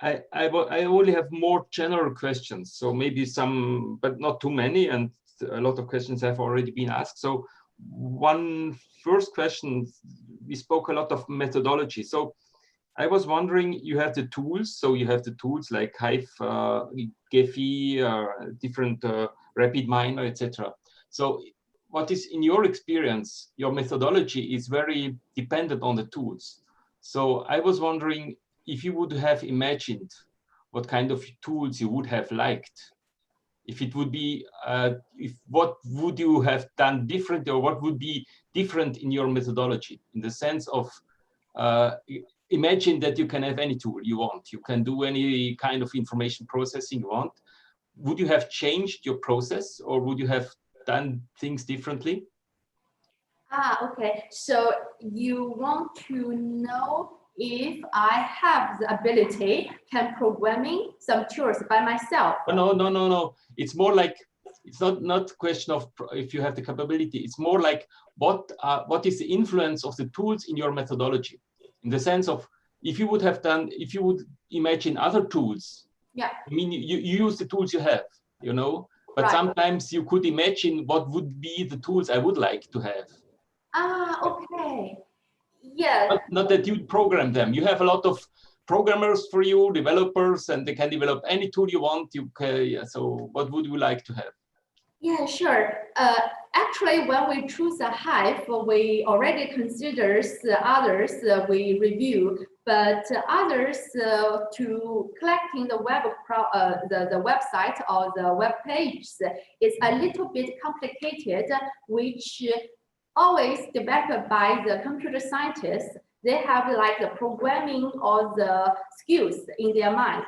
I only have more general questions, so maybe some, but not too many, and a lot of questions have already been asked. So one first question, we spoke a lot of methodology. So I was wondering, you have the tools, so you have the tools like Hive, Gephi, different RapidMiner, etc. So what is, in your experience, your methodology is very dependent on the tools. So I was wondering if you would have imagined what kind of tools you would have liked. If it would be, what would you have done different, or what would be different in your methodology, in the sense of, imagine that you can have any tool you want. You can do any kind of information processing you want. Would you have changed your process, or would you have done things differently? Okay. So you want to know if I have the ability, can programming some tools by myself? No. It's more like, it's not a question of if you have the capability. It's more like what is the influence of the tools in your methodology? In the sense of, if you would imagine other tools. Yeah. I mean, you use the tools you have, you know, but right. Sometimes you could imagine what would be the tools I would like to have. Okay. Yeah. Not that you program them. You have a lot of programmers for you, developers, and they can develop any tool you want. So what would you like to have? Yeah, sure. Actually, when we choose a Hive, we already consider others we review, but others to collecting the the website or the web page is a little bit complicated, which always developed by the computer scientists. They have like the programming or the skills in their mind.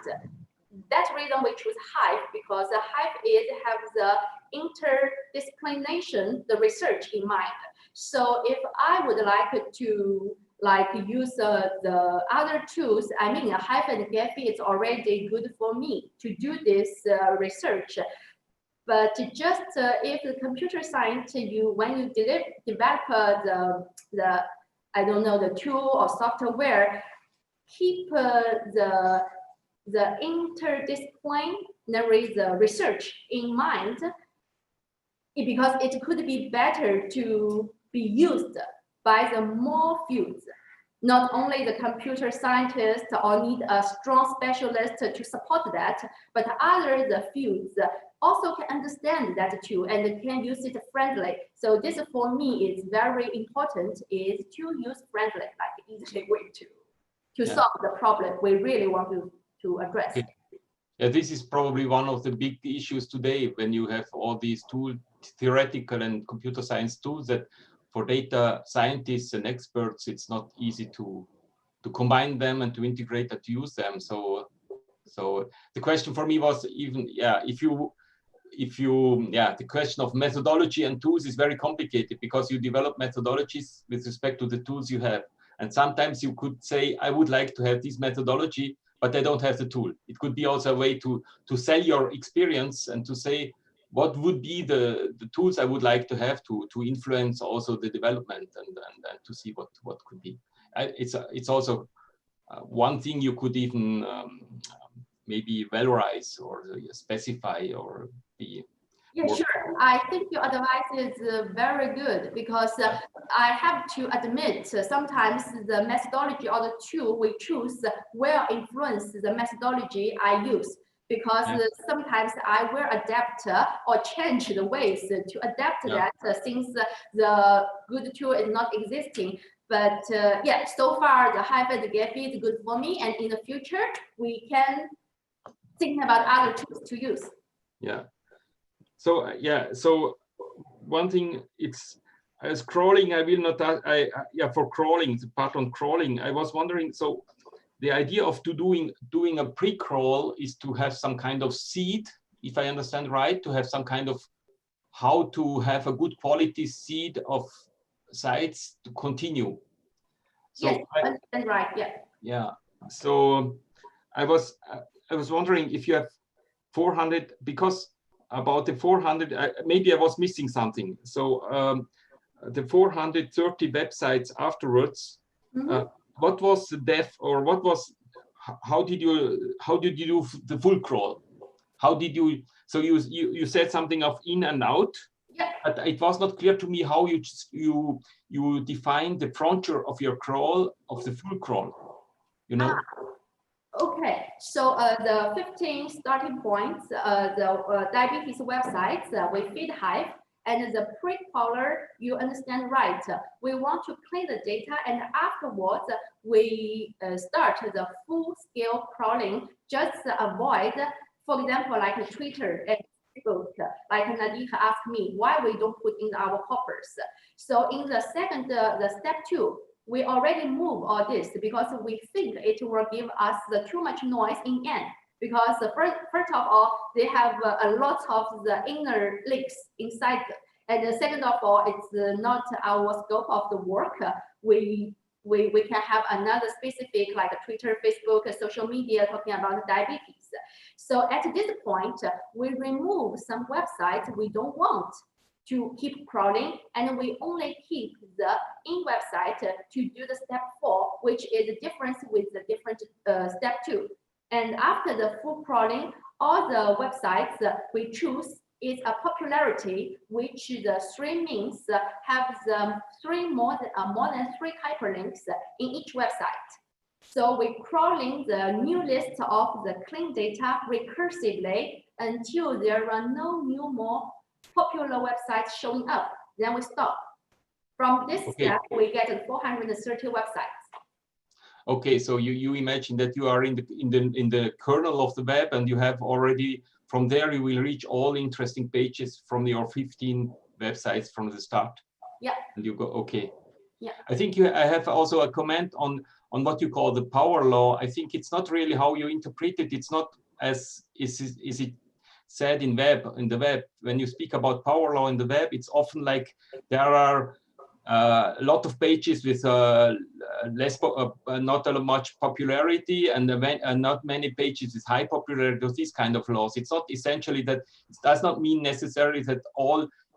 That's the reason we choose Hive, because the Hive have the interdisciplination, the research in mind. So if I would like to use the other tools, I mean Hive and Gephi is already good for me to do this research. But just if the computer science, when you develop the I don't know, the tool or software, keep the interdisciplinary research in mind, because it could be better to be used by the more fields. Not only the computer scientist or need a strong specialist to support that, but other the fields also can understand that too and can use it friendly. So this for me is very important, is to use friendly, like easily way to solve the problem we really want to address. Okay. Yeah, this is probably one of the big issues today, when you have all these tools, theoretical and computer science tools, that for data scientists and experts, it's not easy to combine them and to integrate and to use them. So the question for me was even, the question of methodology and tools is very complicated, because you develop methodologies with respect to the tools you have. And sometimes you could say, I would like to have this methodology, but I don't have the tool. It could be also a way to sell your experience and to say, what would be the tools I would like to have to influence also the development and to see what could be. It's also one thing you could even maybe valorize or specify or be. Yeah, sure. I think your advice is very good because I have to admit sometimes the methodology or the tool we choose will influence the methodology I use because sometimes I will adapt or change the ways to adapt that since the good tool is not existing. But yeah, so far the hybrid Gephi is good for me, and in the future we can think about other tools to use. Yeah. So so one thing, it's scrolling. I will not. For crawling, the part on crawling. I was wondering. So the idea of doing a pre-crawl is to have some kind of seed, if I understand right, to have some kind of how to have a good quality seed of sites to continue. So yes, I understand right. Yeah. Yeah. So I was wondering if you have 400, because about the 400, maybe I was missing something. So the 430 websites afterwards, what was the depth, or what was, how did you do the full crawl? How did you, so you said something of in and out, but it was not clear to me how you define the frontier of your crawl, of the full crawl, you know? Okay, so the 15 starting points, the diabetes websites, we feed Hive, and the pre-crawler, you understand right, we want to clean the data, and afterwards we start the full-scale crawling, just avoid, for example, like Twitter and Facebook, like Nadika asked me, why we don't put in our coppers. So in the second, the step 2, we already move all this because we think it will give us too much noise in end. Because first of all, they have a lot of the inner links inside. And second of all, it's not our scope of the work. We can have another specific like Twitter, Facebook, social media talking about diabetes. So at this point, we remove some websites we don't want to keep crawling, and we only keep the in website to do the step 4, which is the difference with the different step 2. And after the full crawling, all the websites we choose is a popularity, which the 3 means have the more than 3 hyperlinks in each website. So we're crawling the new list of the clean data recursively until there are no new more popular websites showing up, then we stop. From this step, we get 430 websites. Okay, so you imagine that you are in the kernel of the web, and you have already, from there you will reach all interesting pages from your 15 websites from the start. Yeah. And you go, okay. Yeah. I think I have also a comment on what you call the power law. I think it's not really how you interpret it. It's not as is it said in the web. When you speak about power law in the web, it's often like there are a lot of pages with not much popularity, and not many pages with high popularity. These kind of laws. It's not essentially that. It does not mean necessarily that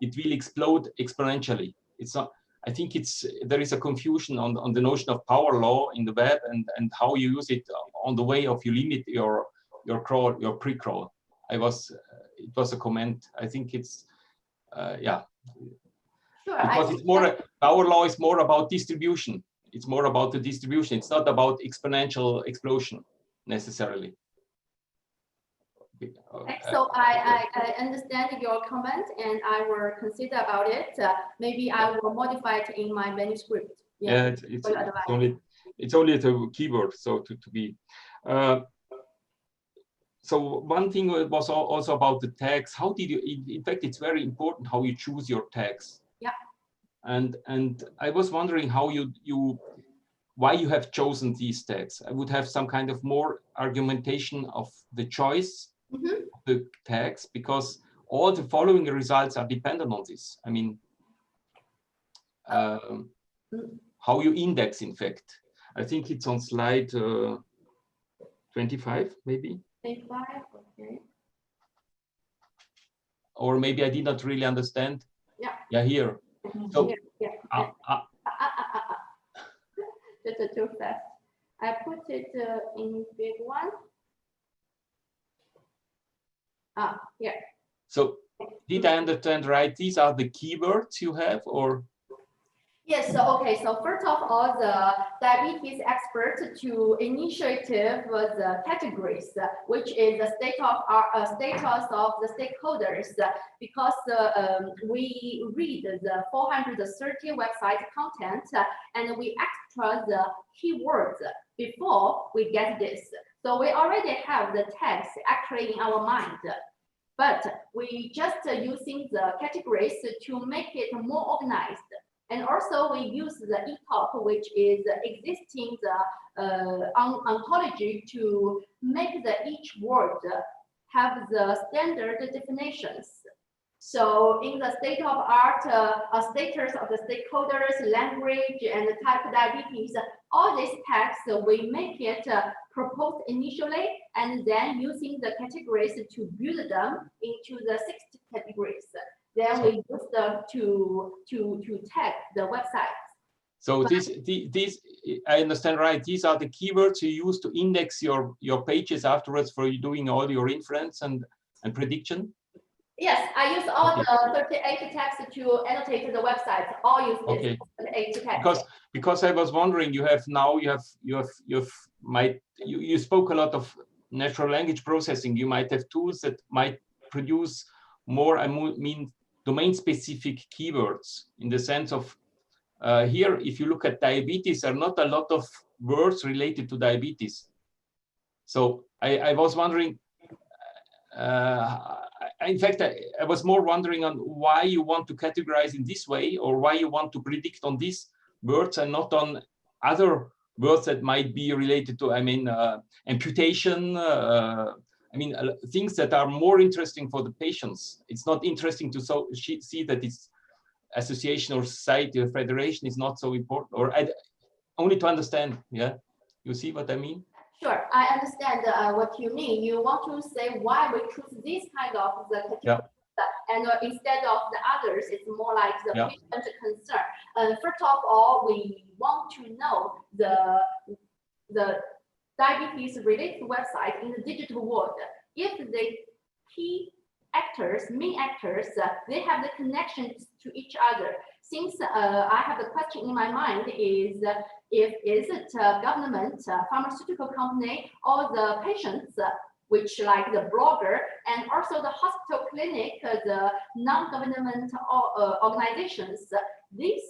it will explode exponentially. It's not. I think there is a confusion on the notion of power law in the web and how you use it on the way of you limit your crawl, your pre-crawl. It was a comment. I think it's yeah. Sure, because it's more, power law is more about distribution. It's more about the distribution. It's not about exponential explosion necessarily. So I understand your comment, and I will consider about it. Maybe I will modify it in my manuscript. Yeah, it's only a keyword, so to be. So one thing was also about the tags. How did you? In fact, it's very important how you choose your tags. Yeah. And I was wondering how why you have chosen these tags. I would have some kind of more argumentation of the choice of the tags, because all the following results are dependent on this. I mean, how you index, in fact. I think it's on slide 25, maybe. 25, okay. Or maybe I did not really understand. Yeah. Yeah, here. So, Just too fast. I put it in big one. Here. So did I understand right? These are the keywords you have, or? Yes, so okay, so first of all, the diabetes expert to initiative the categories, which is the status of the stakeholders, because we read the 430 website content and we extract the keywords before we get this. So we already have the text actually in our mind, but we just using the categories to make it more organized. And also we use the ETOP, which is existing the ontology to make each word have the standard definitions. So in the state of art, status of the stakeholders, language, and the type of diabetes, all these texts, we make it proposed initially, and then using the categories to build them into the 6 categories. Then we use them to tag the website. So these, I understand right, these are the keywords you use to index your pages afterwards for you doing all your inference and prediction? Yes, I use all the 38 texts to annotate the website. All use this 38 text. Because I was wondering, you spoke a lot of natural language processing. You might have tools that might produce more, I mean, domain-specific keywords in the sense of here, if you look at diabetes, there are not a lot of words related to diabetes. So I was wondering, in fact, I was more wondering on why you want to categorize in this way, or why you want to predict on these words and not on other words that might be related to, I mean, amputation, I mean, things that are more interesting for the patients. It's not interesting to see that it's association or society or federation is not so important, or only to understand, yeah? You see what I mean? Sure, I understand what you mean. You want to say why we choose this kind of the category, and instead of the others, it's more like the patient concern. First of all, we want to know the diabetes related website in the digital world. If the key actors, main actors, they have the connections to each other. Since I have the question in my mind is if is it a government, pharmaceutical company, or the patients, which like the blogger, and also the hospital clinic, the non-government organizations, these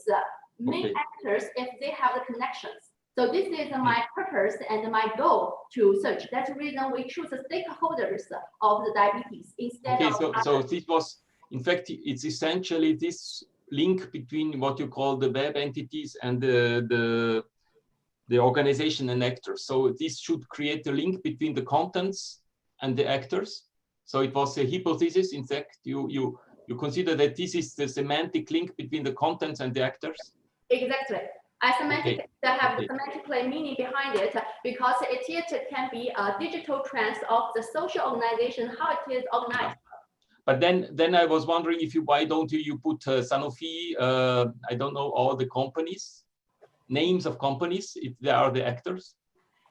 main actors, if they have the connections. So this is my purpose and my goal to search. That's the reason we choose the stakeholders of the diabetes instead of so this was, in fact, it's essentially this link between what you call the web entities and the organization and actors. So this should create a link between the contents and the actors. So it was a hypothesis. In fact, you consider that this is the semantic link between the contents and the actors? Exactly. I have the semantic meaning behind it, because it can be a digital trends of the social organization, how it is organized. But then I was wondering if why don't you put Sanofi, I don't know, all the companies, names of companies, if they are the actors?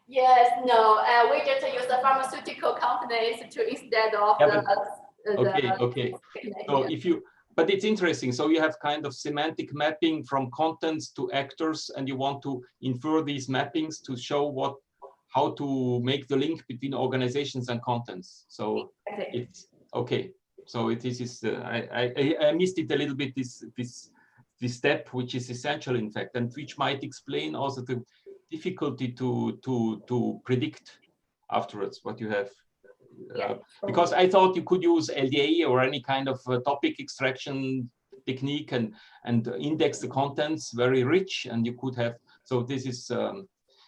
Yes, no, we just use the pharmaceutical companies to instead of okay. So if you, but it's interesting. So you have kind of semantic mapping from contents to actors, and you want to infer these mappings to show how to make the link between organizations and contents. So it's okay. So this is I missed it a little bit, this step, which is essential in fact, and which might explain also the difficulty to predict afterwards what you have. Because I thought you could use LDA or any kind of topic extraction technique and index the contents very rich, and you could have, so this is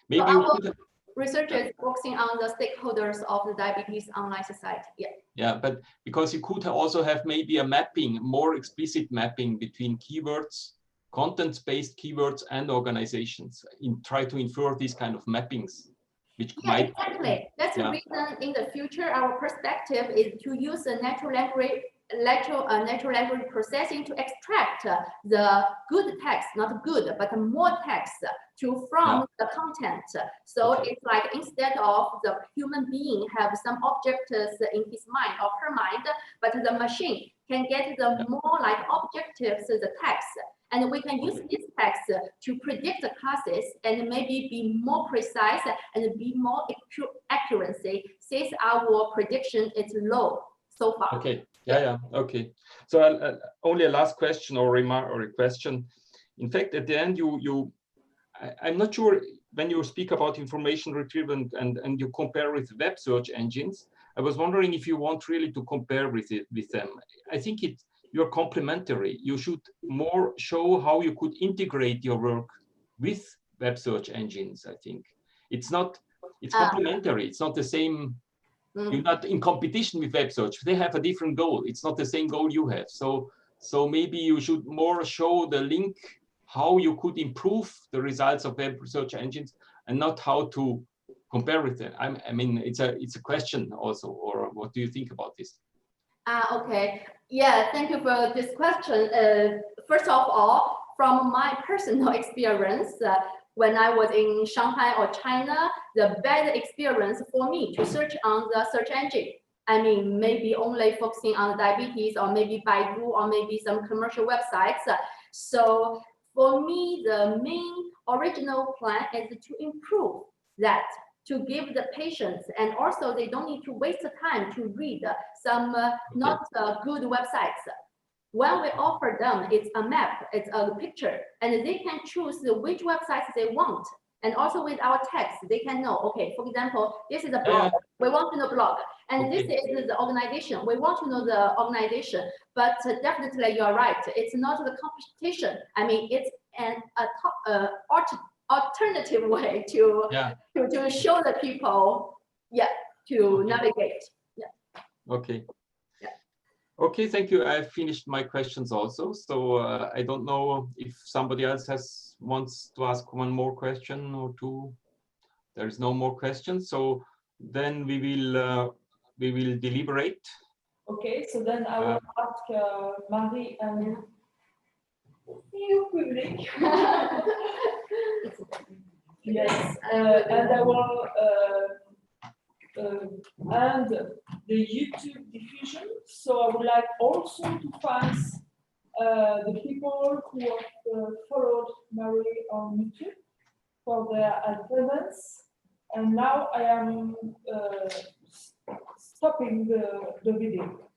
maybe so you could researchers focusing on the stakeholders of the diabetes online society. Yeah, but because you could also have maybe a mapping, more explicit mapping between keywords, content-based keywords and organizations, try to infer these kind of mappings. Which might, exactly. That's the reason in the future our perspective is to use the natural language processing to extract the good text, not good, but more text from the content. So it's like instead of the human being have some objects in his mind or her mind, but the machine can get the more like objectives, the text. And we can use this text to predict the classes and maybe be more precise and be more accuracy since our prediction is low so far. Okay, okay. So only a last question or remark or a question. In fact, at the end, I'm not sure when you speak about information retrieval and you compare with web search engines, I was wondering if you want really to compare with them. I think you're complementary. You should more show how you could integrate your work with web search engines, I think. It's complementary. It's not the same. You're not in competition with web search. They have a different goal. It's not the same goal you have. So maybe you should more show the link, how you could improve the results of web search engines and not how to compare with them. I mean, it's a question also, or what do you think about this? Okay. Yeah, thank you for this question. First of all, from my personal experience, when I was in Shanghai or China, the bad experience for me to search on the search engine. I mean, maybe only focusing on diabetes or maybe Baidu or maybe some commercial websites. So for me, the main original plan is to improve that, to give the patients, and also they don't need to waste the time to read some not good websites. When we offer them, it's a map, it's a picture, and they can choose which websites they want. And also with our text, they can know, okay, for example, this is a blog, we want to know blog, and this is the organization, we want to know the organization. But definitely you're right, it's not the competition. I mean, it's an alternative way to show the people, to navigate. Okay. Okay, thank you. I finished my questions also. So I don't know if somebody else wants to ask one more question or two. There is no more questions. So then we will deliberate. Okay, so then I will ask Marie and you, public. Yes, and I will and the YouTube diffusion. So I would like also to thank the people who have followed Mary on YouTube for their attendance. And now I am stopping the video.